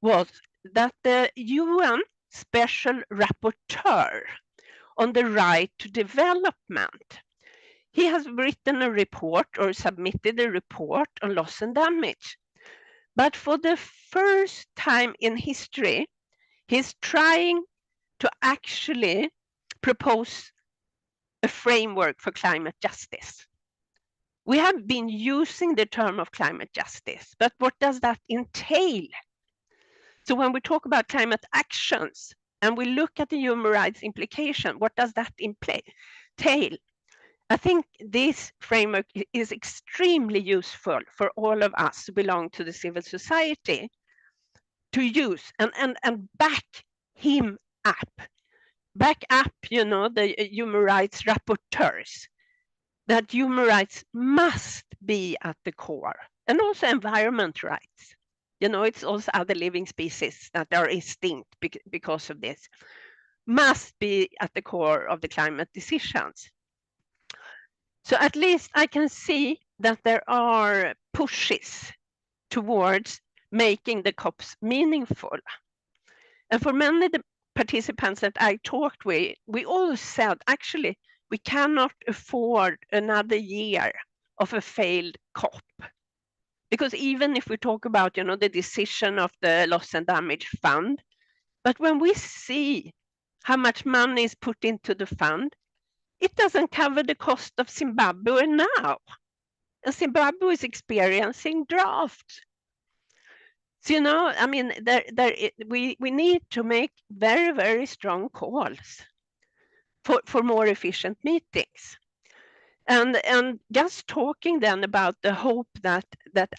S7: was that the UN Special Rapporteur on the right to development, he has written a report or submitted a report on loss and damage. But for the first time in history, he's trying to actually propose a framework for climate justice. We have been using the term of climate justice, but what does that entail? So when we talk about climate actions and we look at the human rights implication, what does that entail? I think this framework is extremely useful for all of us who belong to the civil society to use and back him up. Back up, the human rights rapporteurs, that human rights must be at the core, and also environment rights. It's also other living species that are extinct because of this, must be at the core of the climate decisions. So at least I can see that there are pushes towards making the COPs meaningful. And for many of the participants that I talked with, we all said, actually, we cannot afford another year of a failed COP. Because even if we talk about, the decision of the loss and damage fund, but when we see how much money is put into the fund, it doesn't cover the cost of Zimbabwe now. And Zimbabwe is experiencing drought. So, we need to make very, very strong calls for more efficient meetings. And just talking then about the hope that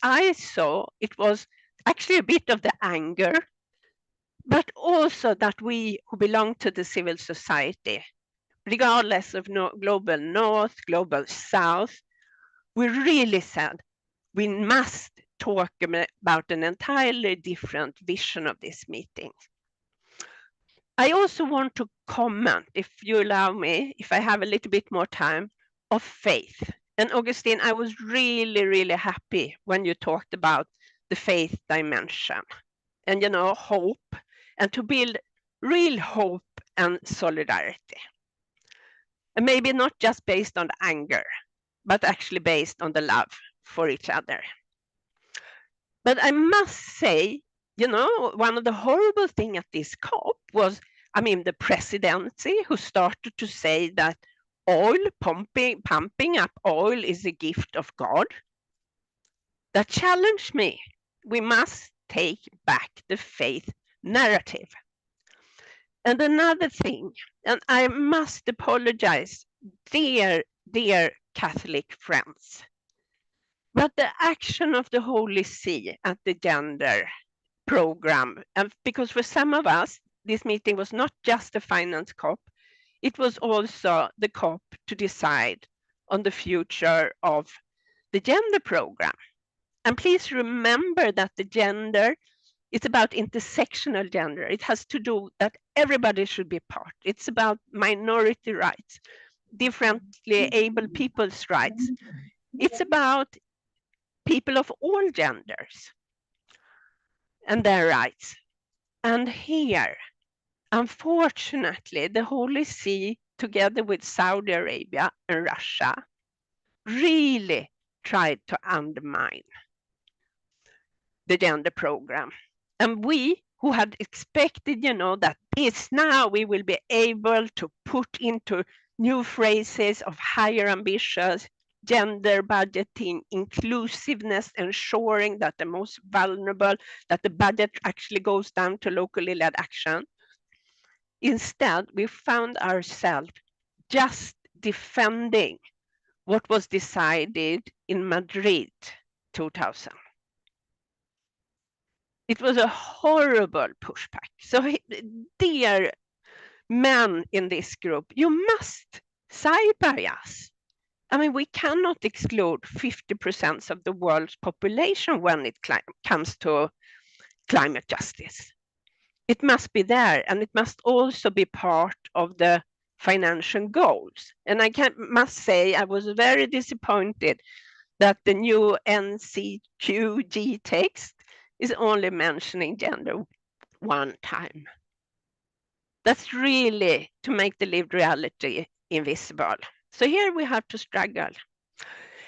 S7: I saw, it was actually a bit of the anger, but also that we who belong to the civil society, regardless of global north, global south, we really said we must talk about an entirely different vision of this meeting. I also want to comment, if you allow me, if I have a little bit more time, of faith. And Augustine, I was really, really happy when you talked about the faith dimension and, hope, and to build real hope and solidarity. And maybe not just based on anger, but actually based on the love for each other. But I must say, you know, one of the horrible things at this COP was, I mean, the presidency who started to say that pumping up oil is a gift of God. That challenged me. We must take back the faith narrative. And another thing, and I must apologize, dear Catholic friends, but the action of the Holy See at the gender program, and because for some of us, this meeting was not just a finance COP, it was also the COP to decide on the future of the gender program. And please remember that the gender is about intersectional gender. It has to do that everybody should be part. It's about minority rights, differently able people's rights. It's about people of all genders and their rights. And here, unfortunately, the Holy See, together with Saudi Arabia and Russia, really tried to undermine the gender program. And we who had expected, you know, that this now we will be able to put into new phrases of higher ambitions, gender budgeting, inclusiveness, ensuring that the most vulnerable, that the budget actually goes down to locally led action. Instead, we found ourselves just defending what was decided in Madrid 2000. It was a horrible pushback. So, dear men in this group, you must side by us. I mean, we cannot exclude 50% of the world's population when it comes to climate justice. It must be there, and it must also be part of the financial goals. And I must say, I was very disappointed that the new NCQG text is only mentioning gender one time. That's really to make the lived reality invisible. So here we have to struggle.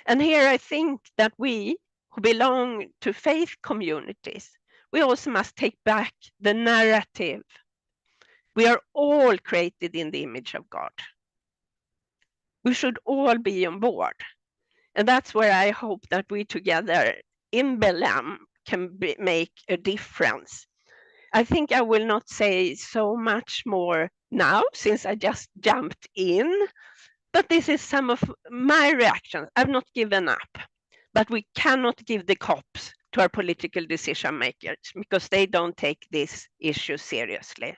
S7: And here I think that we who belong to faith communities, we also must take back the narrative. We are all created in the image of God. We should all be on board. And that's where I hope that we together in Belém can make a difference. I think I will not say so much more now since I just jumped in, but this is some of my reactions. I've not given up, but we cannot give the cops to our political decision makers because they don't take this issue seriously.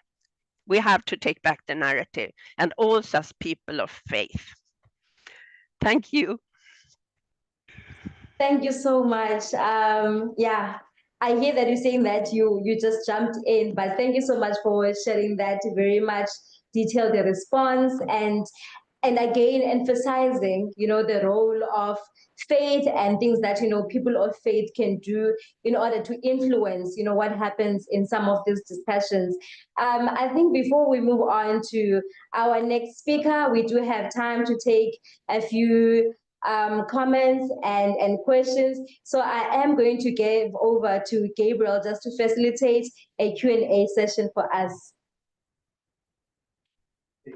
S7: We have to take back the narrative, and also as people of faith. Thank you.
S1: Thank you so much. Yeah, I hear that you're saying that you just jumped in, but thank you so much for sharing that very much detailed response and again emphasizing, you know, the role of faith and things that, you know, people of faith can do in order to influence, you know, what happens in some of these discussions. I think before we move on to our next speaker, we do have time to take a few comments and questions. So I am going to give over to Gabriel just to facilitate a Q&A session for us.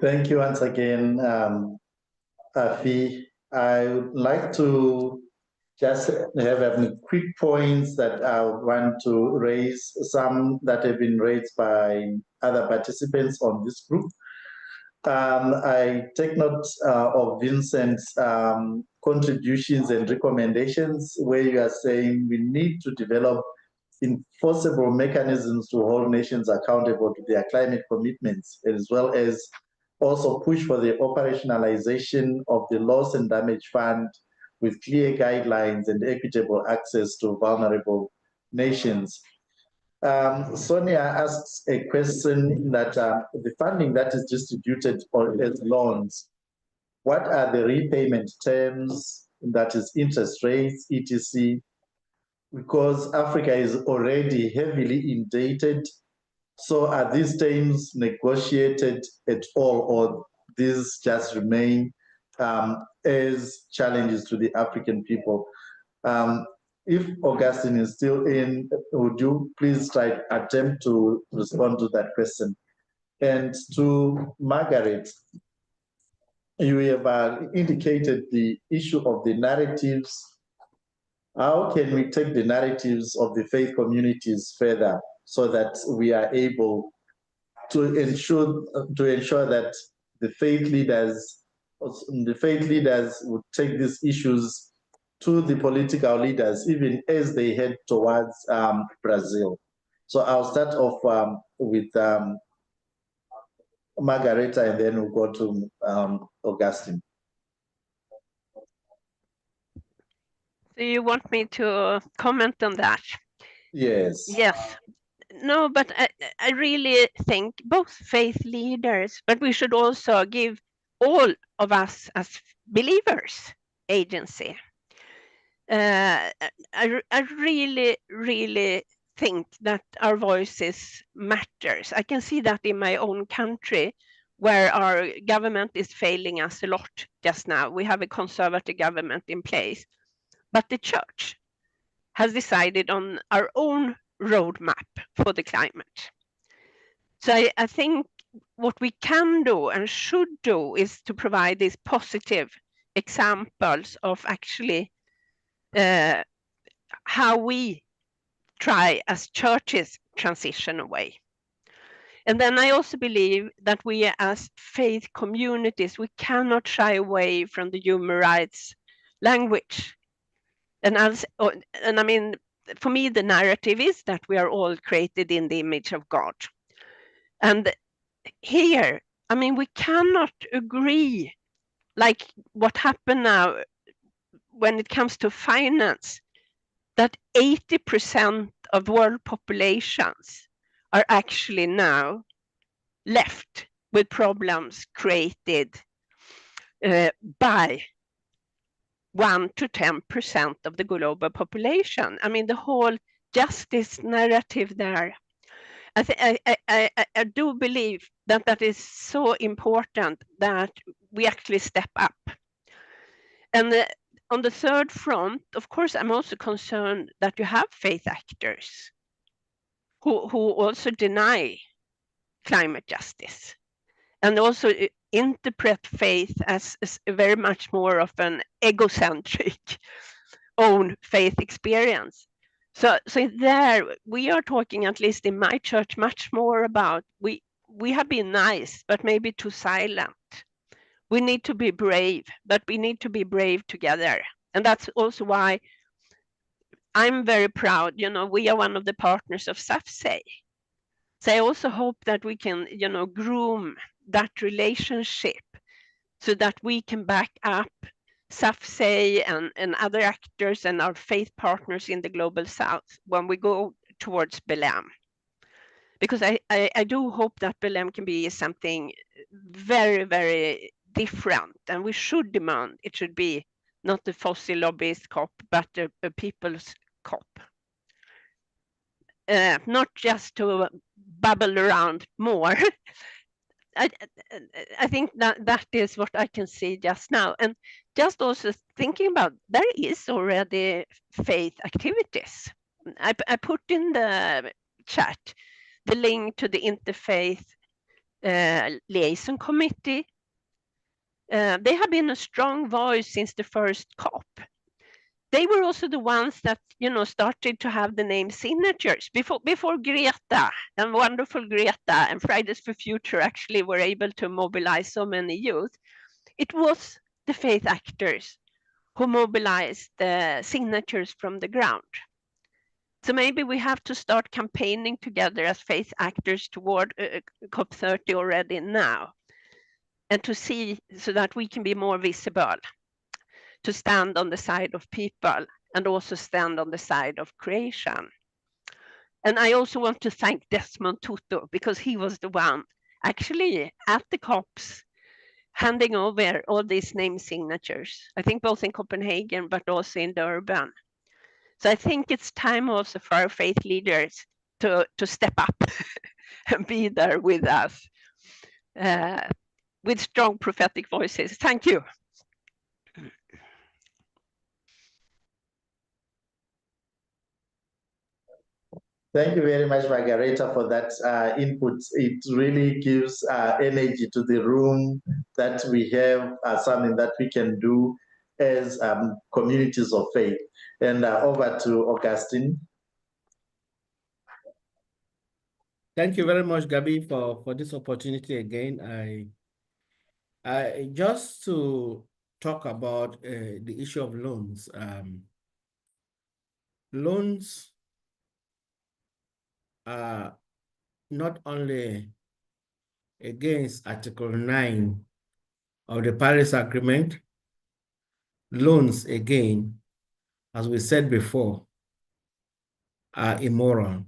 S5: Thank you once again, Afi. I would like to just have a quick points that I want to raise, some that have been raised by other participants on this group. I take note of Vincent's contributions and recommendations where you are saying we need to develop enforceable mechanisms to hold nations accountable to their climate commitments, as well as also push for the operationalization of the loss and damage fund with clear guidelines and equitable access to vulnerable nations. Sonia asks a question that the funding that is distributed as loans, what are the repayment terms, that is interest rates, etc.? Because Africa is already heavily indebted. So are these terms negotiated at all, or these just remain as challenges to the African people. If Augustine is still in, would you please attempt to respond to that question? And to Margaret, you have indicated the issue of the narratives. How can we take the narratives of the faith communities further so that we are able to ensure that the faith leaders would take these issues to the political leaders, even as they head towards Brazil? So I'll start off with Margareta, and then we'll go to Augustine.
S7: So you want me to comment on that?
S5: Yes.
S7: Yes. No, but I really think both faith leaders, but we should also give all of us as believers agency. I really think that our voices matters. I can see that in my own country, where our government is failing us a lot just now. We have a conservative government in place, but the church has decided on our own roadmap for the climate. So I think what we can do and should do is to provide these positive examples of actually how we try as churches transition away. And then I also believe that we as faith communities, we cannot shy away from the human rights language. And I mean, for me, the narrative is that we are all created in the image of God. And here, I mean, we cannot agree like what happened now when it comes to finance, that 80% of world populations are actually now left with problems created by 1 to 10% of the global population. I mean, the whole justice narrative there. I do believe that that is so important that we actually step up. And on the third front, of course, I'm also concerned that you have faith actors who also deny climate justice and also interpret faith as very much more of an egocentric own faith experience. So there we are talking, at least in my church, much more about we have been nice, but maybe too silent. We need to be brave, but we need to be brave together. And that's also why I'm very proud, you know, we are one of the partners of SAFSE. So I also hope that we can, you know, groom that relationship so that we can back up SAFSE and other actors and our faith partners in the global south when we go towards Belém. Because I do hope that Belém can be something very, very different, and we should demand it should be not the fossil lobbyist COP, but a people's COP. Not just to bubble around more. I think that is what I can see just now. And just also thinking about, there is already faith activities. I put in the chat the link to the Interfaith Liaison Committee. They have been a strong voice since the first COP. They were also the ones that, you know, started to have the name signatures before Greta and wonderful Greta and Fridays for Future actually were able to mobilize so many youth. It was the faith actors who mobilized the signatures from the ground. So maybe we have to start campaigning together as faith actors toward COP30 already now, and to see so that we can be more visible, to stand on the side of people and also stand on the side of creation. And I also want to thank Desmond Tutu, because he was the one actually at the COPs handing over all these name signatures, I think both in Copenhagen, but also in Durban. So I think it's time also for our faith leaders to step up and be there with us with strong prophetic voices. Thank you.
S5: Thank you very much, Margareta, for that input. It really gives energy to the room that we have, something that we can do as communities of faith. And over to Augustine.
S4: Thank you very much, Gabi, for this opportunity again. I just to talk about the issue of loans. Loans are not only against Article 9 of the Paris Agreement, loans, again, as we said before, are immoral.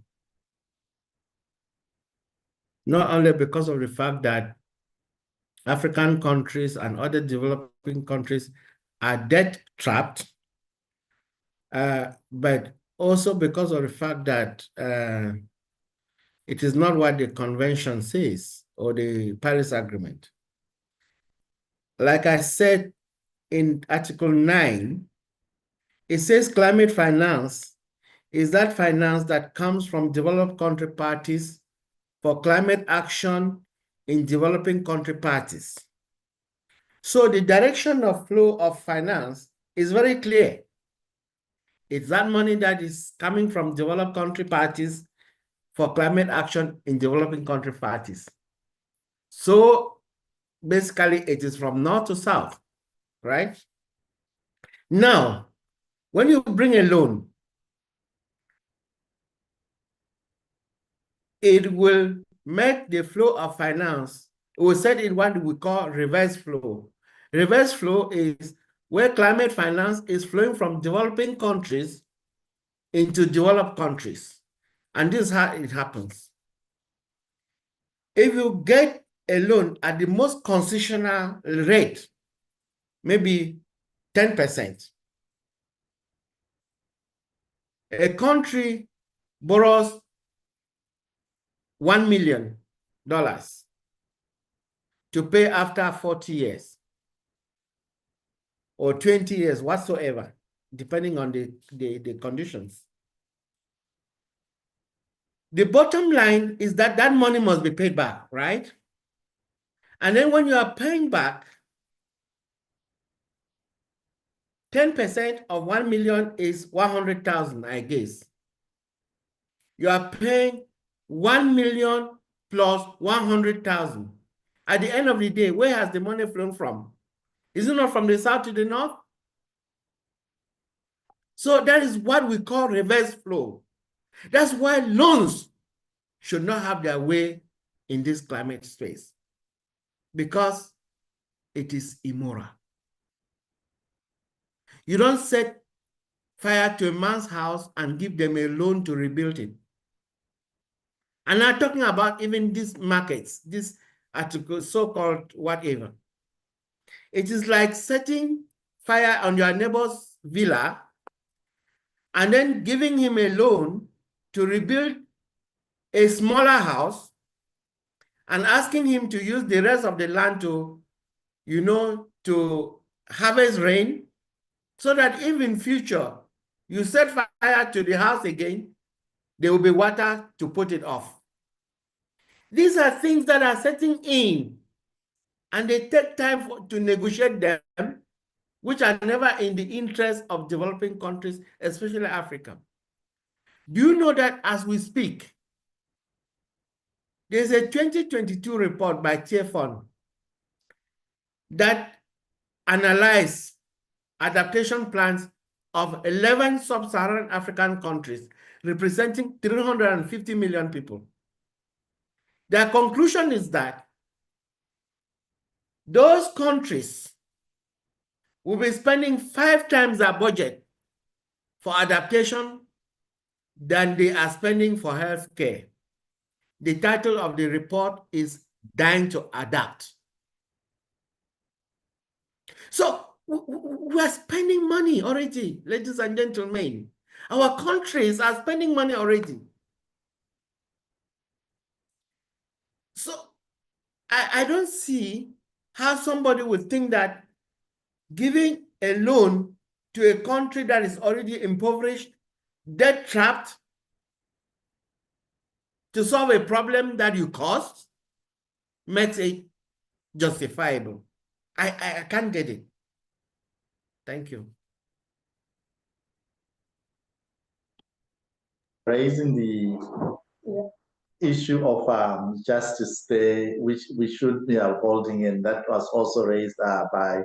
S4: Not only because of the fact that African countries and other developing countries are debt trapped, but also because of the fact that it is not what the convention says or the Paris Agreement. Like I said in Article 9, it says climate finance is that finance that comes from developed country parties for climate action in developing country parties. So the direction of flow of finance is very clear. It's that money that is coming from developed country parties for climate action in developing country parties. So basically it is from north to south, right? Now, when you bring a loan, it will make the flow of finance, we said in what we call reverse flow. Reverse flow is where climate finance is flowing from developing countries into developed countries. And this is how it happens. If you get a loan at the most concessional rate, maybe 10%, a country borrows $1 million to pay after 40 years or 20 years, whatsoever, depending on the conditions. The bottom line is that that money must be paid back, right? And then when you are paying back, 10% of 1 million is 100,000, I guess. You are paying 1 million plus 100,000. At the end of the day, where has the money flown from? Is it not from the south to the north? So that is what we call reverse flow. That's why loans should not have their way in this climate space, because it is immoral. You don't set fire to a man's house and give them a loan to rebuild it. And I'm talking about even these markets, this article, so-called whatever. It is like setting fire on your neighbor's villa and then giving him a loan to rebuild a smaller house and asking him to use the rest of the land to, to harvest rain, so that if in future you set fire to the house again, there will be water to put it off. These are things that are setting in, and they take time to negotiate them, which are never in the interest of developing countries, especially Africa. Do you know that as we speak, there's a 2022 report by TFON that analyzed adaptation plans of 11 sub-Saharan African countries, representing 350 million people. Their conclusion is that those countries will be spending 5 times their budget for adaptation than they are spending for healthcare. The title of the report is Dying to Adapt. So we are spending money already, ladies and gentlemen. Our countries are spending money already. So I don't see how somebody would think that giving a loan to a country that is already impoverished, debt trapped, to solve a problem that you caused makes it justifiable. I can't get it. Thank you.
S5: Raising the issue of Justice Day, which we should be upholding, and that was also raised by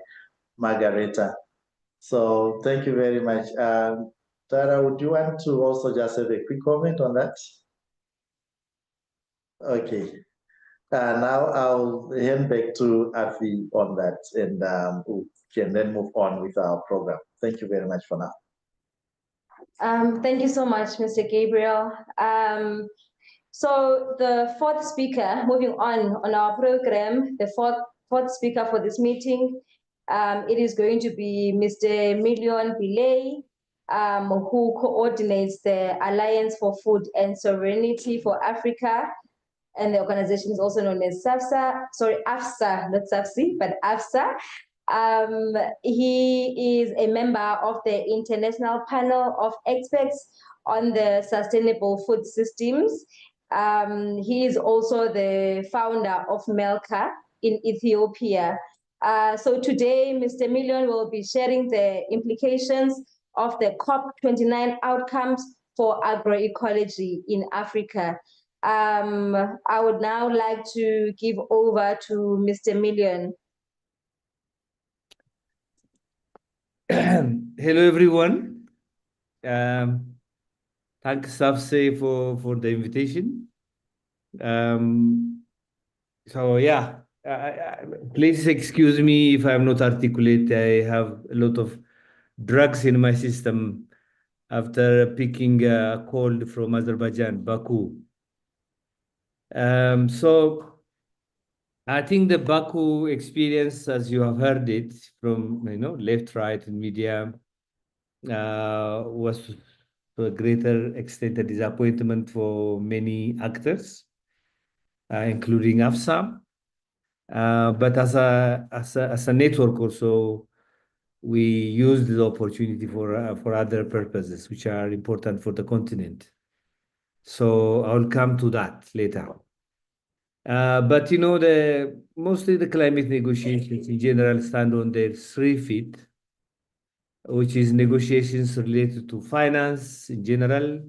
S5: Margareta. So thank you very much. Tara, would you want to also just have a quick comment on that? Okay. Now I'll hand back to Afi on that, and we can then move on with our program. Thank you very much for now.
S1: Thank you so much, Mr. Gabriel. So the fourth speaker, moving on our program, the fourth speaker for this meeting, it is going to be Mr. Million Pillay, who coordinates the Alliance for Food and Sovereignty for Africa, and the organization is also known as AFSA, not SAFSI, but AFSA. He is a member of the International Panel of Experts on the Sustainable Food Systems. He is also the founder of Melka in Ethiopia. So today, Mr. Million will be sharing the implications of the COP29 outcomes for agroecology in Africa. I would now like to give over to Mr. Million.
S8: Hello, everyone. Thanks, Safse, for the invitation. So yeah, please excuse me if I'm not articulate. I have a lot of drugs in my system after picking a cold from Azerbaijan, Baku. So I think the Baku experience, as you have heard it from left, right, and media, was to a greater extent a disappointment for many actors, including AFSA. But as a network also, we used the opportunity for other purposes, which are important for the continent. So I'll come to that later. But mostly the climate negotiations in general stand on their 3 feet, which is negotiations related to finance in general,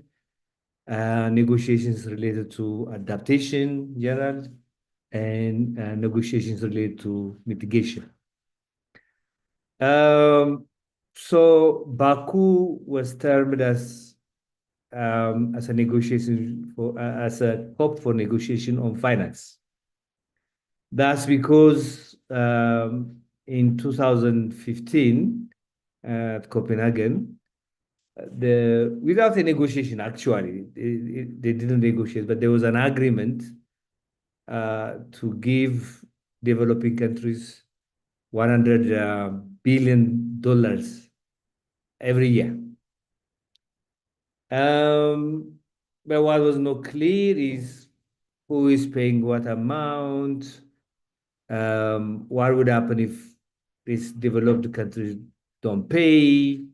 S8: negotiations related to adaptation in general, and negotiations related to mitigation. So Baku was termed as a negotiation as a COP for negotiation on finance. That's because in 2015 at Copenhagen, without a negotiation, actually, they didn't negotiate, but there was an agreement to give developing countries $100 billion every year. But what was not clear is who is paying what amount, what would happen if these developed countries don't pay,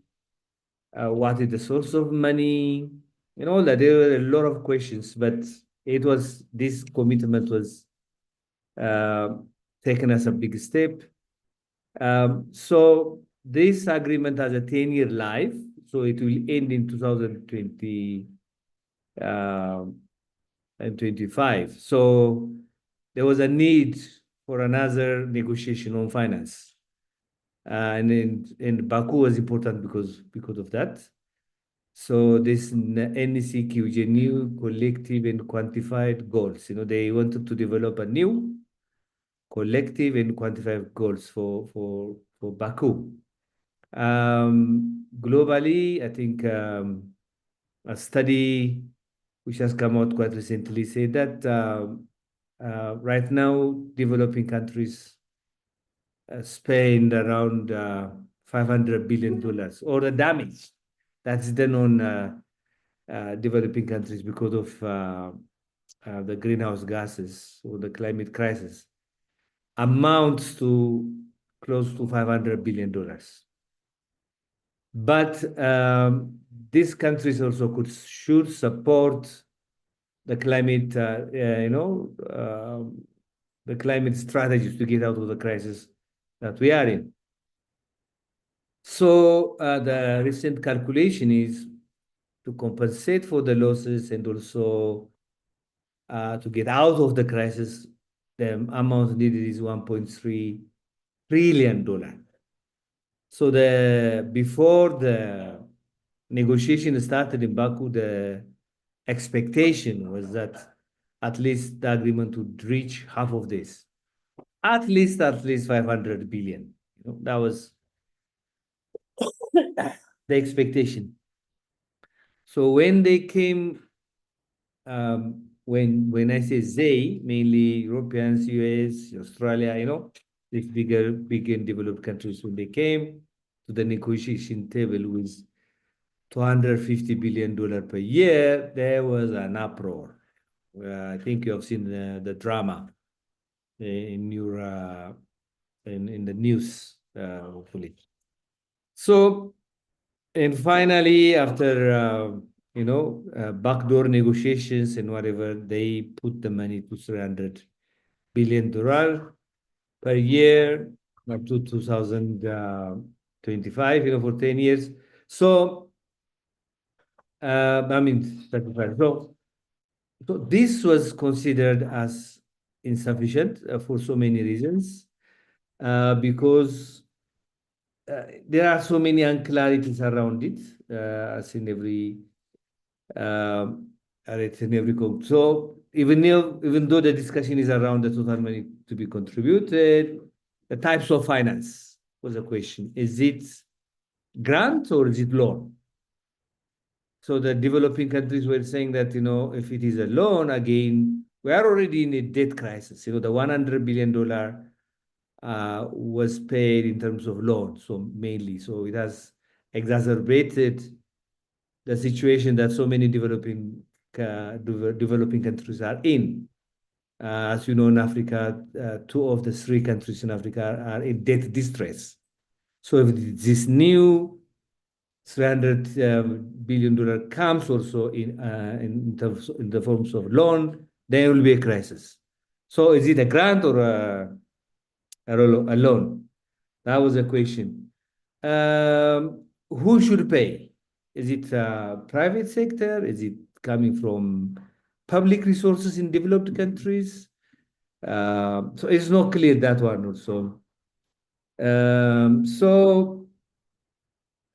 S8: what is the source of money, and all that. There were a lot of questions, but this commitment was taken as a big step. So this agreement has a 10-year life, so it will end in 2020 and 25. So there was a need for another negotiation on finance. And Baku was important because of that. So this NECQ, new collective and quantified goals. They wanted to develop a new collective and quantified goals for Baku. Globally, I think a study which has come out quite recently said that right now developing countries spend around $500 billion, or the damage that's done on developing countries because of the greenhouse gases or the climate crisis amounts to close to $500 billion. But these countries also should support the climate, the climate strategies to get out of the crisis that we are in. So the recent calculation is to compensate for the losses and also to get out of the crisis, the amount needed is $1.3 trillion. So before the negotiation started in Baku, the expectation was that at least the agreement would reach half of this, at least 500 billion. That was the expectation. So when they came, when I say they, mainly Europeans, US, Australia, these big and developed countries, when they came to the negotiation table with $250 billion per year, there was an uproar. I think you have seen the drama in the news, hopefully. So, and finally, after backdoor negotiations and whatever, they put the money to $300 billion per year up to 2025, for 10 years. So, I mean, 35. So this was considered as insufficient for so many reasons, because there are so many unclarities around it, as in every code. So even though the discussion is around the total money to be contributed, the types of finance was a question. Is it grant or is it loan? So the developing countries were saying that, if it is a loan, again, we are already in a debt crisis. The $100 billion was paid in terms of loans, so mainly. So it has exacerbated the situation that so many developing countries are in. As you know, in Africa, 2 of the 3 countries in Africa are in debt distress. So if this new $300 billion comes also in the forms of loan, there will be a crisis. So is it a grant or a loan? That was the question. Who should pay? Is it private sector? Is it coming from public resources in developed countries? So it's not clear, that one also. So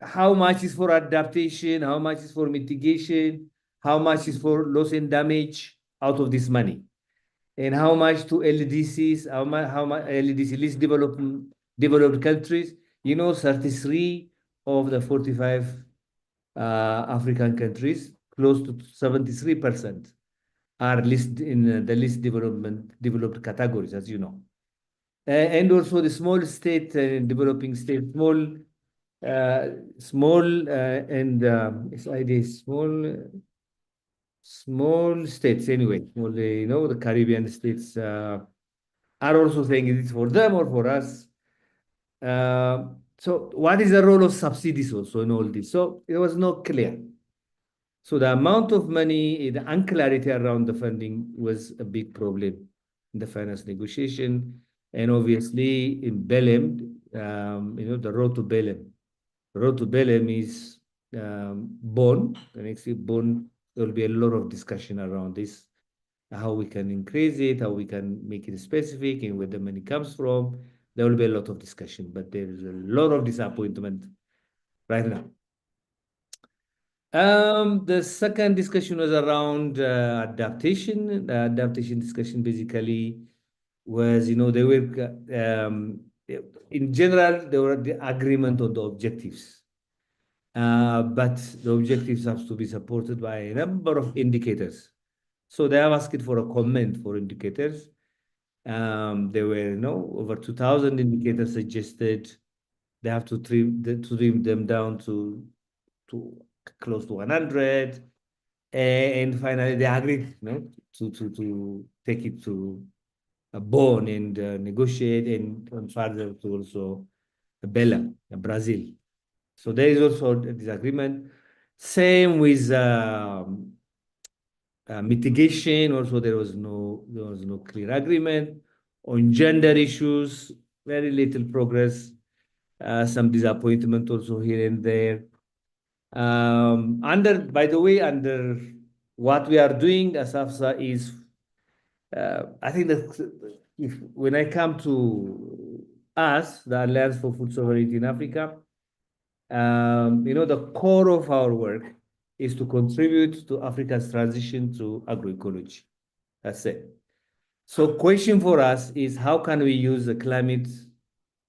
S8: how much is for adaptation? How much is for mitigation? How much is for loss and damage out of this money? And how much to LDCs? How much LDC, least developed countries? 33 of the 45 African countries, close to 73%, are listed in the least developed categories, as you know. And also the small state and developing state, and it's idea small states anyway. The Caribbean states are also saying it is for them or for us. So what is the role of subsidies also in all this? So it was not clear. So the amount of money, the unclarity around the funding was a big problem in the finance negotiation. And obviously in Belém, the road to Belém. The road to Belém is Bonn. The next Bonn, there will be a lot of discussion around this, how we can increase it, how we can make it specific, and where the money comes from. There will be a lot of discussion, but there is a lot of disappointment right now. The second discussion was around adaptation. The adaptation discussion basically was, they were, in general, there were the agreement on the objectives. But the objectives have to be supported by a number of indicators. So they have asked for a comment for indicators. There were over 2,000 indicators suggested. They have to trim them down to close to 100. And finally, they agreed to take it to a Bonn and negotiate and further to also Belém, Brazil. So there is also a disagreement. Same with mitigation, also there was no clear agreement. On gender issues, very little progress, some disappointment also here and there. By the way, under what we are doing as AFSA is, I think that when I come to us, the Alliance for Food Sovereignty in Africa, the core of our work is to contribute to Africa's transition to agroecology. That's it. So question for us is how can we use the climate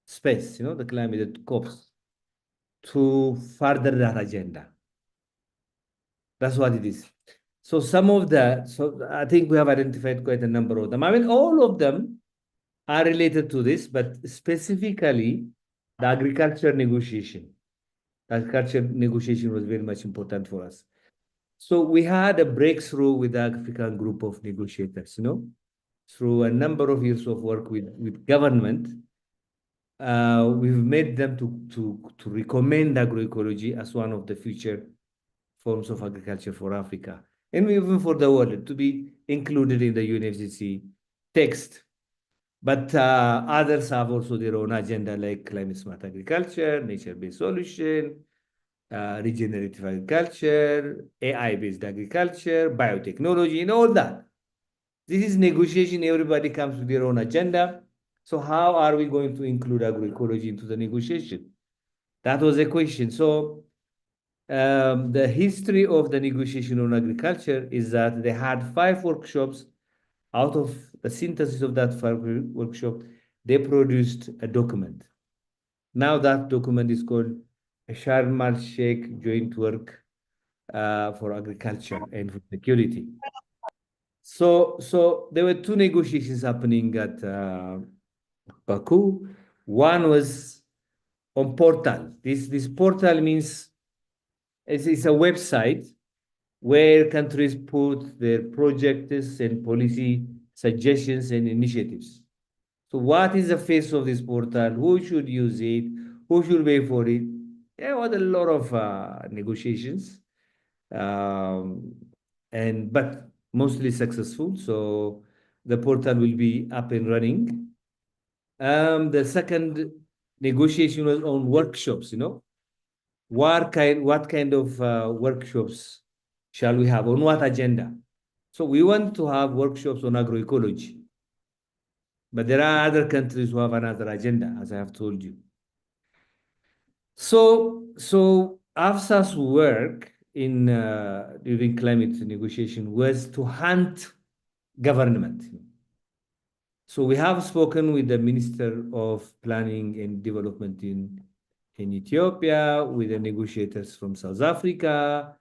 S8: space, the climate COPs, to further that agenda? That's what it is. So so I think we have identified quite a number of them. I mean, all of them are related to this, but specifically the agriculture negotiation. Agriculture negotiation was very much important for us. So we had a breakthrough with the African group of negotiators, through a number of years of work with government. We've made them to recommend agroecology as one of the future forms of agriculture for Africa, and even for the world, to be included in the UNFCCC text. But others have also their own agenda, like climate smart agriculture, nature-based solution, regenerative agriculture, AI-based agriculture, biotechnology, and all that. This is negotiation. Everybody comes with their own agenda. So how are we going to include agroecology into the negotiation? That was a question. So the history of the negotiation on agriculture is that they had 5 workshops. Out of the synthesis of that 5 workshop, they produced a document. Now that document is called a Sharm el-Sheikh Joint Work for Agriculture and Food Security. So there were 2 negotiations happening at Baku. One was on portal. This portal means it's a website where countries put their projects and policy suggestions and initiatives. So what is the face of this portal? Who should use it? Who should pay for it? There was a lot of negotiations, but mostly successful. So the portal will be up and running. The second negotiation was on workshops, what kind of workshops shall we have? On what agenda? So we want to have workshops on agroecology. But there are other countries who have another agenda, as I have told you. So AFSA's work in during climate negotiation was to hunt government. So we have spoken with the Minister of Planning and Development in Ethiopia, with the negotiators from South Africa,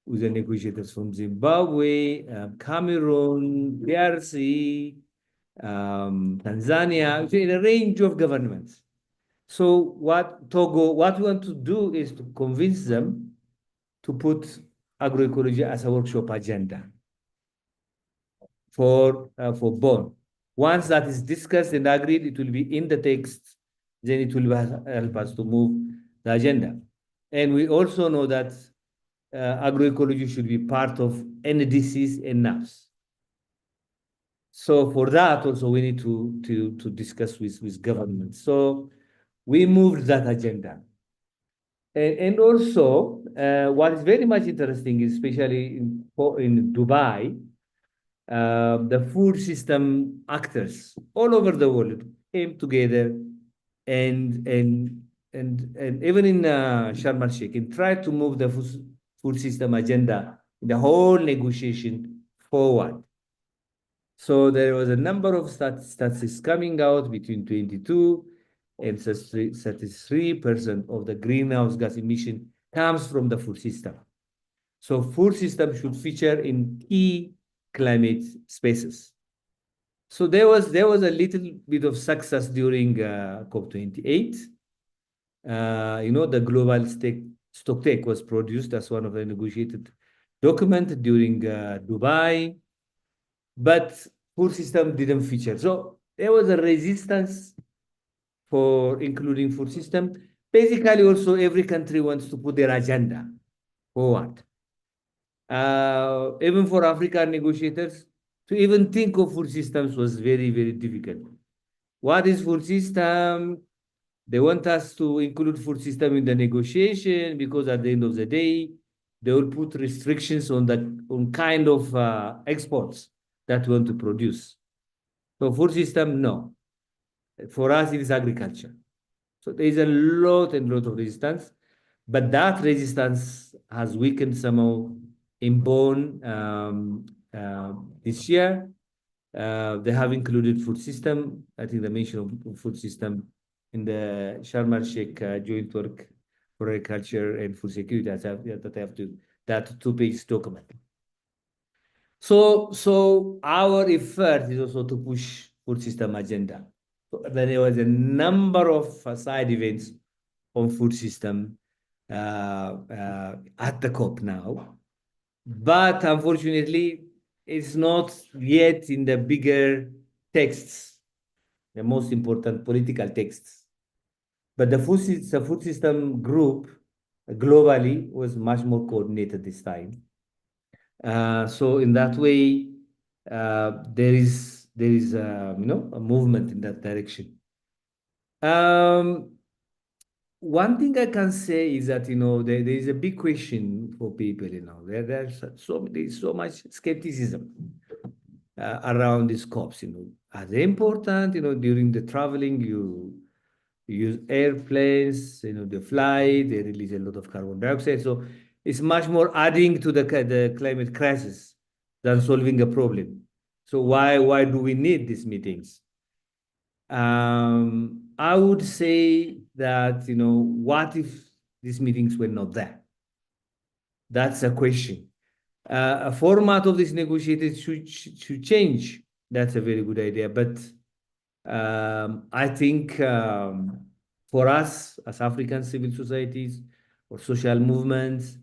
S8: with the negotiators from Zimbabwe, Cameroon, DRC, Tanzania, in a range of governments. So what we want to do is to convince them to put agroecology as a workshop agenda for Bonn. Once that is discussed and agreed, it will be in the text, then it will help us to move the agenda. And we also know that agroecology should be part of NDCs and NAPs. So for that also we need to discuss with government. So we moved that agenda. And also what is very much interesting, especially in Dubai, the food system actors all over the world came together and even in Sharm el-Sheikh and tried to move the food system agenda, the whole negotiation forward. So there was a number of statistics coming out between 22 and 33% of the greenhouse gas emission comes from the food system. So food system should feature in key climate spaces. So there was a little bit of success during COP28. The global stocktake was produced as one of the negotiated documents during Dubai, but food system didn't feature. So there was a resistance for including food system. Basically, also every country wants to put their agenda forward. Even for African negotiators, to even think of food systems was very, very difficult. What is food system? They want us to include food system in the negotiation because at the end of the day, they will put restrictions on kind of exports that we want to produce. So food system, no. For us, it is agriculture. So there is a lot and lot of resistance, but that resistance has weakened somehow in Bonn this year. They have included food system. I think the mention of food system in the Sharm el-Sheikh joint work for agriculture and food security that two-page document. So our effort is also to push food system agenda. So there was a number of side events on food system at the COP now, but unfortunately, it's not yet in the bigger texts, the most important political texts. But the food system group globally was much more coordinated this time. So in that way, there is a movement in that direction. One thing I can say is that there is a big question for people. There's so much skepticism around these COPs. Are they important? During the traveling, you use airplanes. They fly. They release a lot of carbon dioxide. So it's much more adding to the climate crisis than solving a problem. So why do we need these meetings? I would say that, what if these meetings were not there? That's a question. A format of these negotiations should change. That's a very good idea. But I think for us as African civil societies or social movements,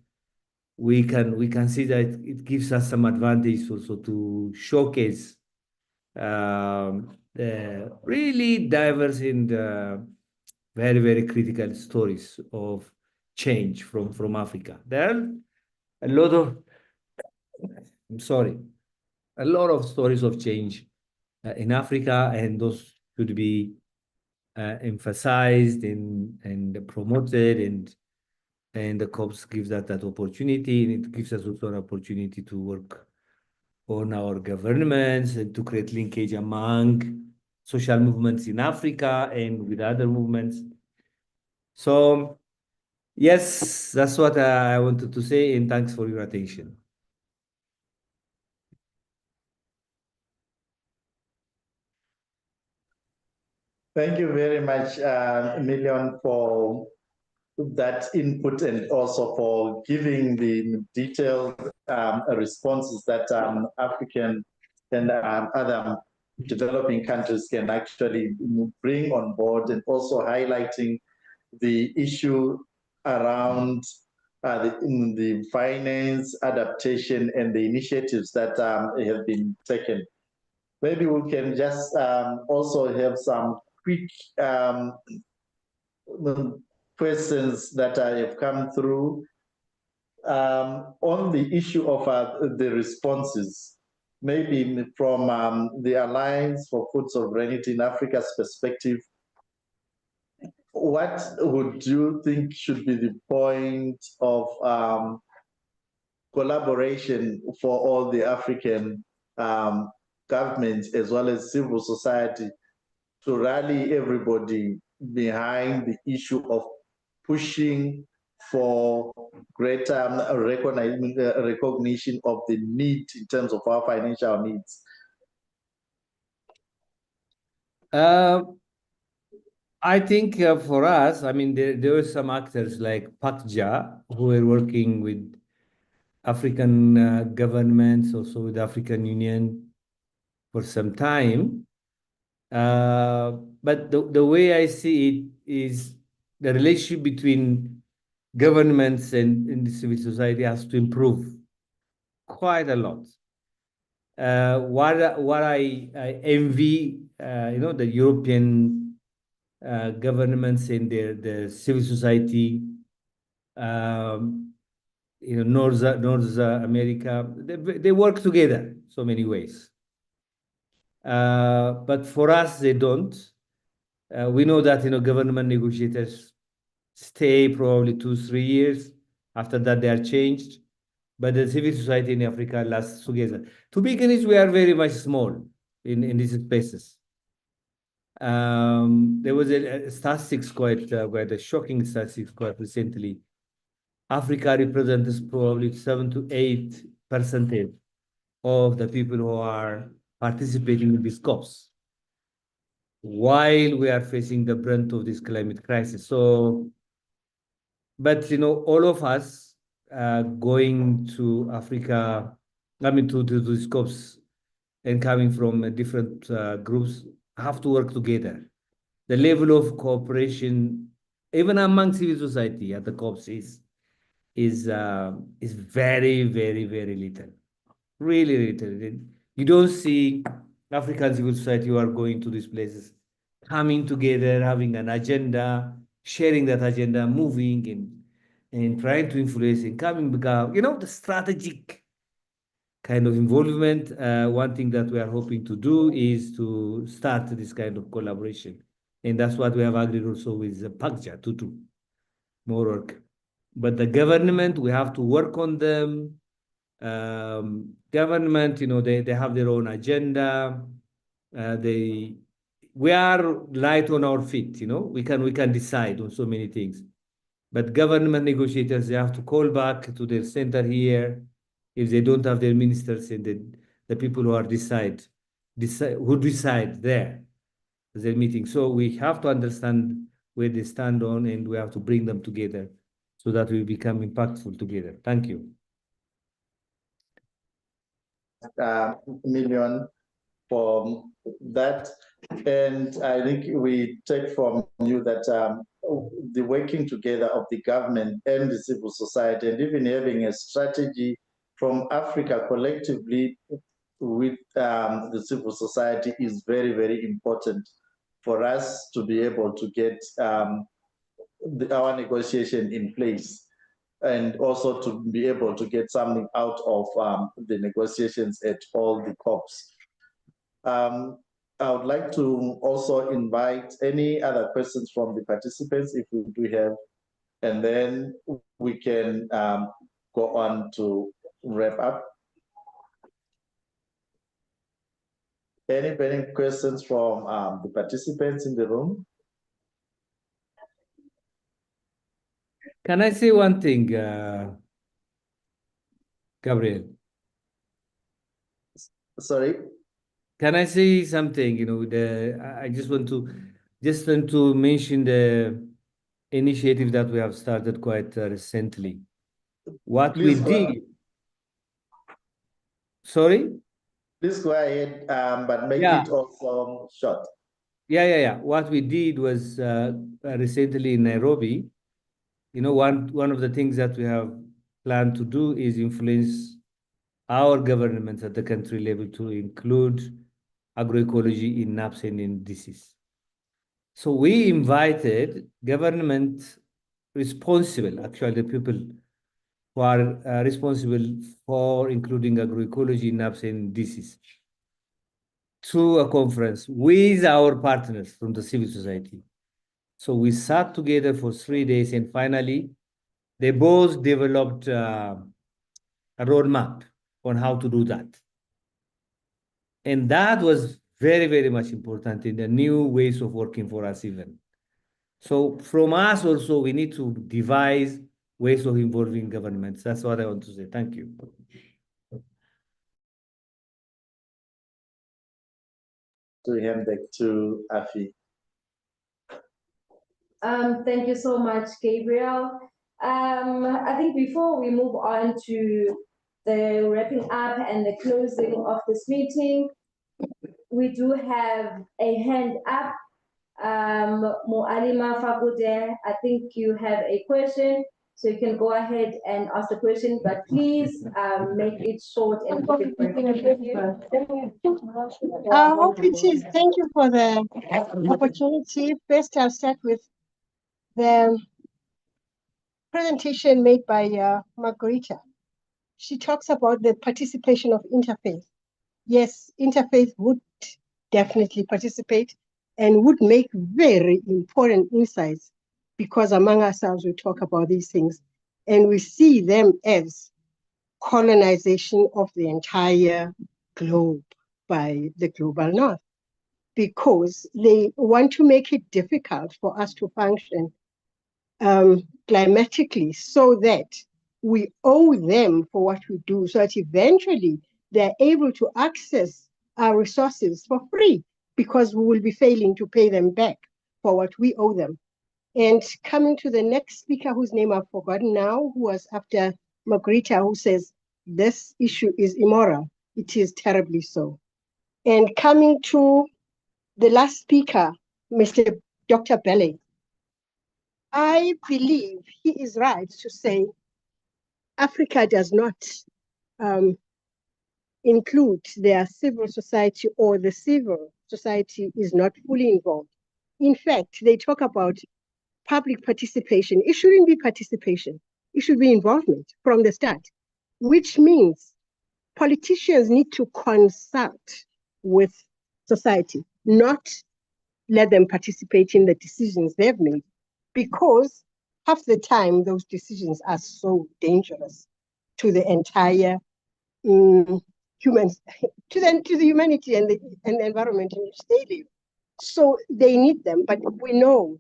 S8: we can see that it gives us some advantage also to showcase really diverse and very, very critical stories of change from Africa. There are a lot of, a lot of stories of change in Africa, and those should be emphasized and promoted, and the COPs gives that opportunity, and it gives us also an opportunity to work on our governments and to create linkage among social movements in Africa and with other movements. So yes, that's what I wanted to say, and thanks for your attention.
S5: Thank you very much, Million, for that input and also for giving the detailed responses that African and other developing countries can actually bring on board, and also highlighting the issue around the finance, adaptation, and the initiatives that have been taken. Maybe we can just also have some quick questions that have come through on the issue of the responses, maybe from the Alliance for Food Sovereignty in Africa's perspective. What would you think should be the point of collaboration for all the African governments as well as civil society to rally everybody behind the issue of pushing for greater recognition of the need in terms of our financial needs?
S8: I think for us, I mean, there were some actors like PACJA who were working with African governments, also with the African Union for some time. But the way I see it is the relationship between governments and the civil society has to improve quite a lot. What I envy, the European governments and the civil society North America. They work together so many ways. But for us, they don't. We know that government negotiators stay probably 2-3 years. After that, they are changed. But the civil society in Africa lasts together. To be honest, we are very much small in these spaces. There was a statistics quite a shocking statistics quite recently. Africa represents probably 7 to 8% of the people who are participating in these COPs, while we are facing the brunt of this climate crisis. So, but all of us going to Africa, to these COPs and coming from different groups have to work together. The level of cooperation, even among civil society at the COPs, is very, very, very little. Really little. You don't see African civil society who are going to these places, coming together, having an agenda, sharing that agenda, moving and trying to influence and coming become, the strategic kind of involvement. One thing that we are hoping to do is to start this kind of collaboration. And that's what we have agreed also with PACJA to do more work. But the government, we have to work on them. Government, they have their own agenda. We are light on our feet, we can decide on so many things. But government negotiators, they have to call back to their center here if they don't have their ministers and the people who are decide there their meeting. So we have to understand where they stand on, and we have to bring them together so that we become impactful together. Thank you.
S5: Million for that. And I think we take from you that the working together of the government and the civil society, and even having a strategy from Africa collectively with the civil society, is very, very important for us to be able to get our negotiation in place, and also to be able to get something out of the negotiations at all the COPs. I would like to also invite any other questions from the participants, if we do have, and then we can go on to wrap up. Any burning questions from the participants in the room?
S8: Can I say one thing, Gabriel?
S5: Sorry?
S8: Can I say something? I just want to mention the initiative that we have started quite recently. What
S5: Please
S8: we did. Sorry? Please
S5: go ahead, but make it also short.
S8: Yeah. What we did was recently in Nairobi, one of the things that we have planned to do is influence our governments at the country level to include agroecology in NAPS and in disease. So we invited government responsible, actually the people who are responsible for including agroecology in NAPS and disease, to a conference with our partners from the civil society. So we sat together for 3 days, and finally, they both developed a roadmap on how to do that. And that was very, very much important in the new ways of working for us even. So from us also, we need to devise ways of involving governments. That's what I want to say. Thank you.
S5: To hand back to Afi.
S1: Thank you so much, Gabriel. I think before we move on to the wrapping up and the closing of this meeting, we do have a hand up. Moalima Fagude, I think you have a question, so you can go ahead and ask the question, but please make it short and keep it brief.
S9: Hope it is. Thank you for the opportunity. First, I'll start with the presentation made by Margarita. She talks about the participation of interfaith. Yes, interfaith would definitely participate and would make very important insights, because among ourselves we talk about these things and we see them as colonization of the entire globe by the global north, because they want to make it difficult for us to function climatically, so that we owe them for what we do, so that eventually they're able to access our resources for free, because we will be failing to pay them back for what we owe them. And coming to the next speaker, whose name I've forgotten now, who was after Margarita, who says, this issue is immoral. It is terribly so. And coming to the last speaker, Mr. Dr. Belling, I believe he is right to say Africa does not include their civil society, or the civil society is not fully involved. In fact, they talk about public participation. It shouldn't be participation. It should be involvement from the start, which means politicians need to consult with society, not let them participate in the decisions they've made, because half the time those decisions are so dangerous to the entire humans, to the humanity and the environment in which they live. So they need them, but we know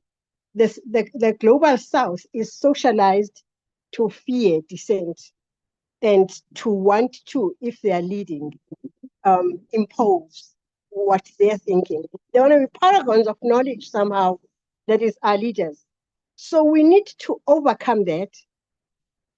S9: this, the global south is socialized to fear dissent and to want to, if they are leading, impose what they're thinking. They want to be paragons of knowledge somehow, that is our leaders. So we need to overcome that.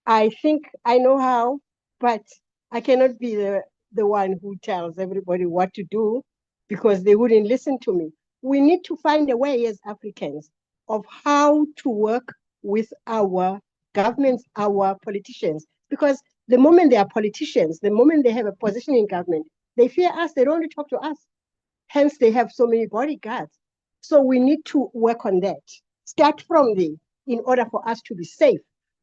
S9: I think I know how, but I cannot be the one who tells everybody what to do, because they wouldn't listen to me. We need to find a way as Africans of how to work with our governments, our politicians, because the moment they are politicians, the moment they have a position in government, they fear us, they don't want to talk to us. Hence, they have so many bodyguards. So we need to work on that. Start from there in order for us to be safe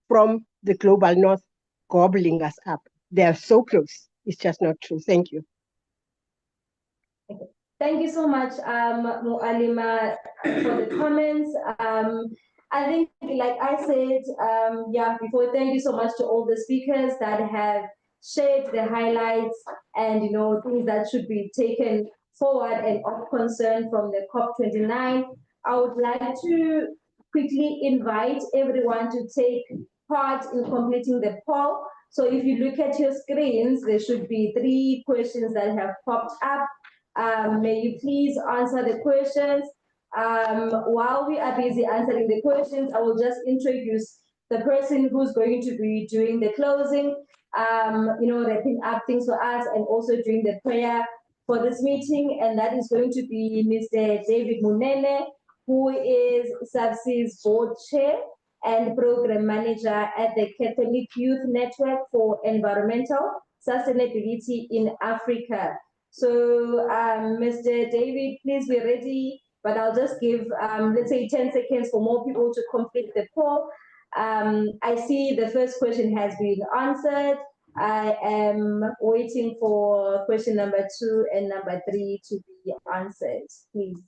S9: from the global north gobbling us up. They are so close. It's just not true. Thank you.
S1: Thank you so much, Mualima, for the comments. I think, like I said, before, thank you so much to all the speakers that have shared the highlights and, things that should be taken forward and of concern from the COP29. I would like to quickly invite everyone to take part in completing the poll. So if you look at your screens, there should be 3 questions that have popped up. May you please answer the questions. While we are busy answering the questions, I will just introduce the person who's going to be doing the closing, wrapping up things for us, and also doing the prayer for this meeting. And that is going to be Mr. David Munene, who is SAFC's board chair and program manager at the Catholic Youth Network for Environmental Sustainability in Africa. So, Mr. David, please be ready, but I'll just give, let's say 10 seconds for more people to complete the poll. I see the first question has been answered. I am waiting for question number 2 and number 3 to be answered, please.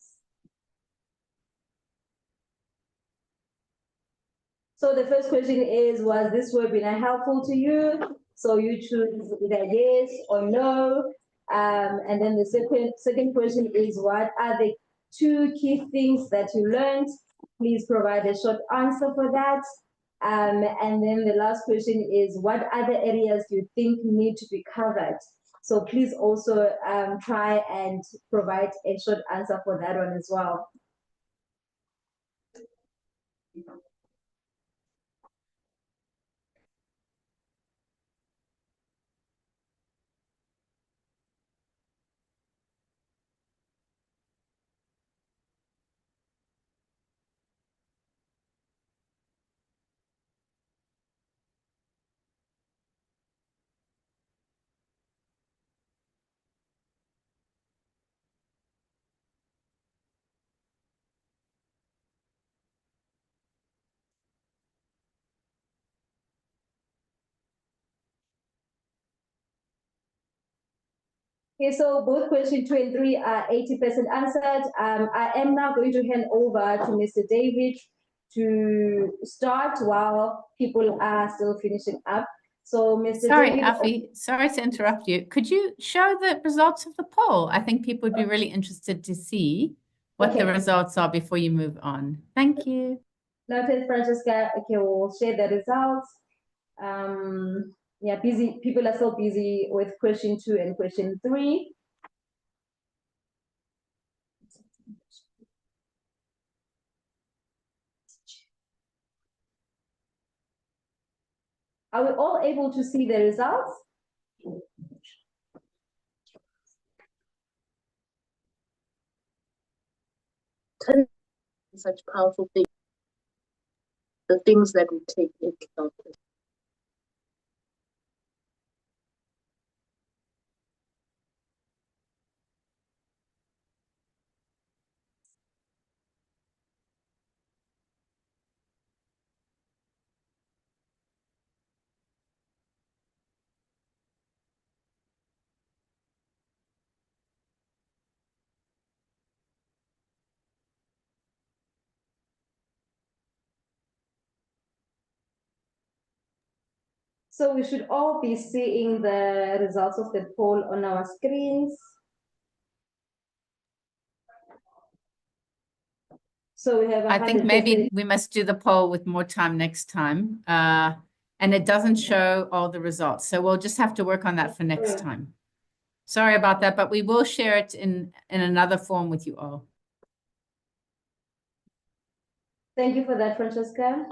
S1: So the first question is, was this webinar helpful to you? So you choose either yes or no. And then the second question is, what are the 2 key things that you learned? Please provide a short answer for that. And then the last question is, what other areas do you think need to be covered? So please also try and provide a short answer for that one as well. Okay, so both question 2 and 3 are 80% answered. I am now going to hand over to Mr. David to start while people are still finishing up. So, Mr.
S3: Sorry,
S1: David.
S3: Afi, sorry to interrupt you. Could you show the results of the poll? I think people would be really interested to see what the
S1: Okay.
S3: results are before you move on. Thank you.
S1: Noted, Francesca. Okay, we'll share the results. Yeah, busy. People are so busy with question 2 and question 3. Are we all able to see the results?
S10: Such powerful things, the things that we take into account.
S1: So we should all be seeing the results of the poll on our screens. So we have
S3: I think
S1: 100%.
S3: maybe we must do the poll with more time next time. And it doesn't show all the results. So we'll just have to work on that for next time. Sorry about that, but we will share it in another form with you all.
S1: Thank you for that, Francesca.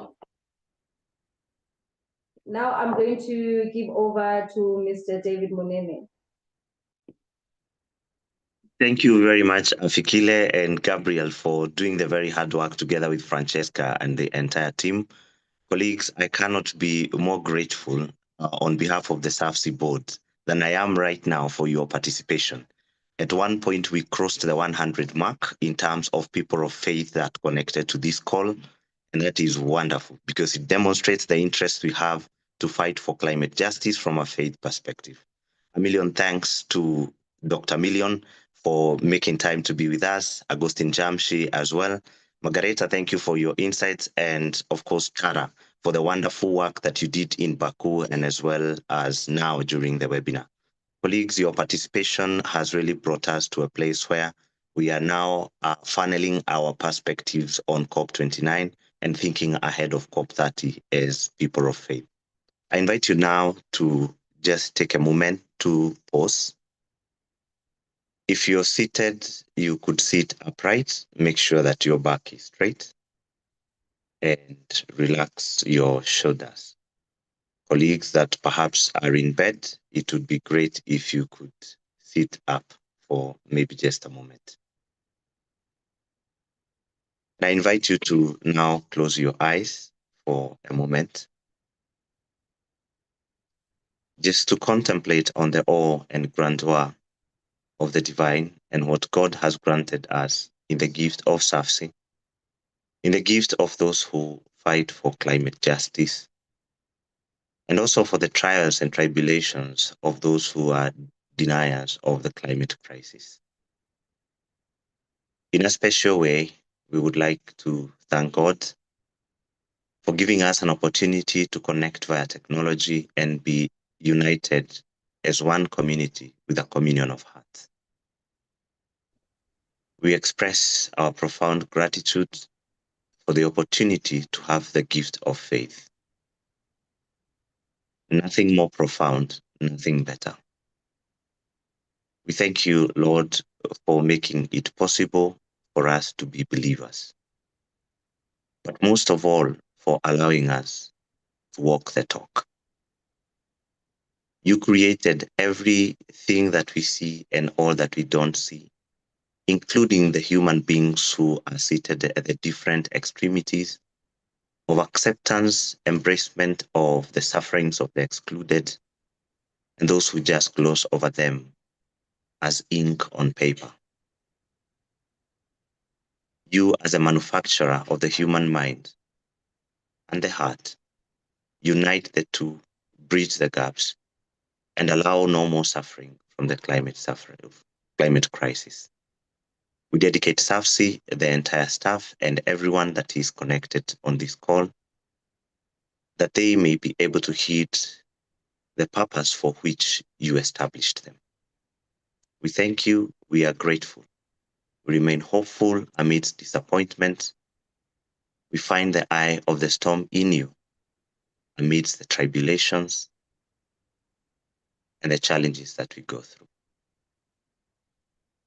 S1: Now I'm going to give over to Mr. David Munene.
S11: Thank you very much, Afikile and Gabriel, for doing the very hard work together with Francesca and the entire team. Colleagues, I cannot be more grateful on behalf of the SAFC board than I am right now for your participation. At one point, we crossed the 100 mark in terms of people of faith that connected to this call. And that is wonderful because it demonstrates the interest we have to fight for climate justice from a faith perspective. A million thanks to Dr. Million for making time to be with us, Agustin Jamshi as well. Margareta, thank you for your insights, and of course, Kara, for the wonderful work that you did in Baku and as well as now during the webinar. Colleagues, your participation has really brought us to a place where we are now funneling our perspectives on COP29 and thinking ahead of COP30 as people of faith. I invite you now to just take a moment to pause. If you're seated, you could sit upright. Make sure that your back is straight and relax your shoulders. Colleagues that perhaps are in bed, it would be great if you could sit up for maybe just a moment. And I invite you to now close your eyes for a moment, just to contemplate on the awe and grandeur of the divine and what God has granted us in the gift of SAFC, in the gift of those who fight for climate justice, and also for the trials and tribulations of those who are deniers of the climate crisis. In a special way, we would like to thank God for giving us an opportunity to connect via technology and be united as one community with a communion of hearts. We express our profound gratitude for the opportunity to have the gift of faith. Nothing more profound, nothing better. We thank you, Lord, for making it possible for us to be believers. But most of all, for allowing us to walk the talk. You created everything that we see and all that we don't see, including the human beings who are seated at the different extremities of acceptance, embracement of the sufferings of the excluded, and those who just gloss over them as ink on paper. You, as a manufacturer of the human mind and the heart, unite the two, bridge the gaps, and allow no more suffering from the climate crisis. We dedicate SAFC, the entire staff, and everyone that is connected on this call, that they may be able to heed the purpose for which you established them. We thank you. We are grateful. We remain hopeful amidst disappointment. We find the eye of the storm in you amidst the tribulations and the challenges that we go through.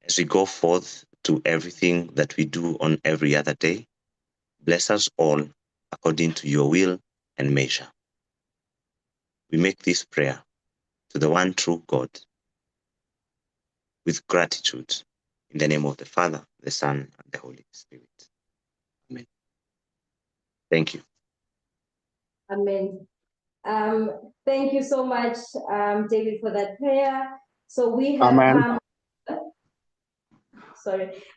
S11: As we go forth to everything that we do on every other day, bless us all according to your will and measure. We make this prayer to the one true God with gratitude in the name of the Father, the Son, and the Holy Spirit. Amen. Thank you.
S1: Amen. Thank you so much, David, for that prayer. So we have come.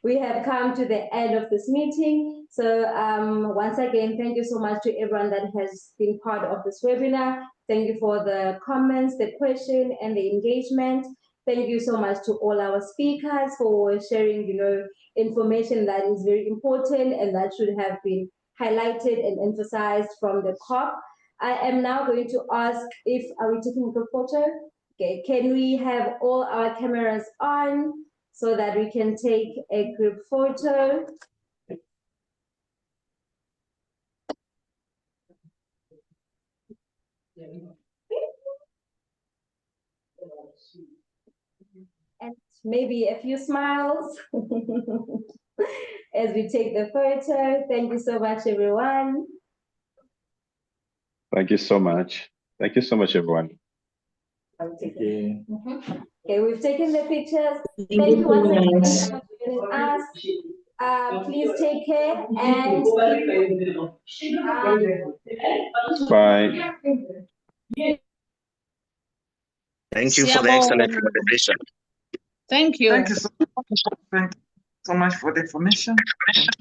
S1: We have come to the end of this meeting. So once again, thank you so much to everyone that has been part of this webinar. Thank you for the comments, the question, and the engagement. Thank you so much to all our speakers for sharing, information that is very important and that should have been highlighted and emphasized from the COP. I am now going to ask are we taking a group photo? Okay, can we have all our cameras on so that we can take a group photo? And maybe a few smiles as we take the photo. Thank you so much, everyone.
S12: Thank you so much. Thank you so much, everyone.
S1: Okay, we've taken the pictures. Thank you once again for joining us. Please take care and
S12: Bye.
S11: Thank you for the excellent presentation.
S13: Thank you.
S14: Thank you so much. Thank you so much for the information.
S1: Thank you.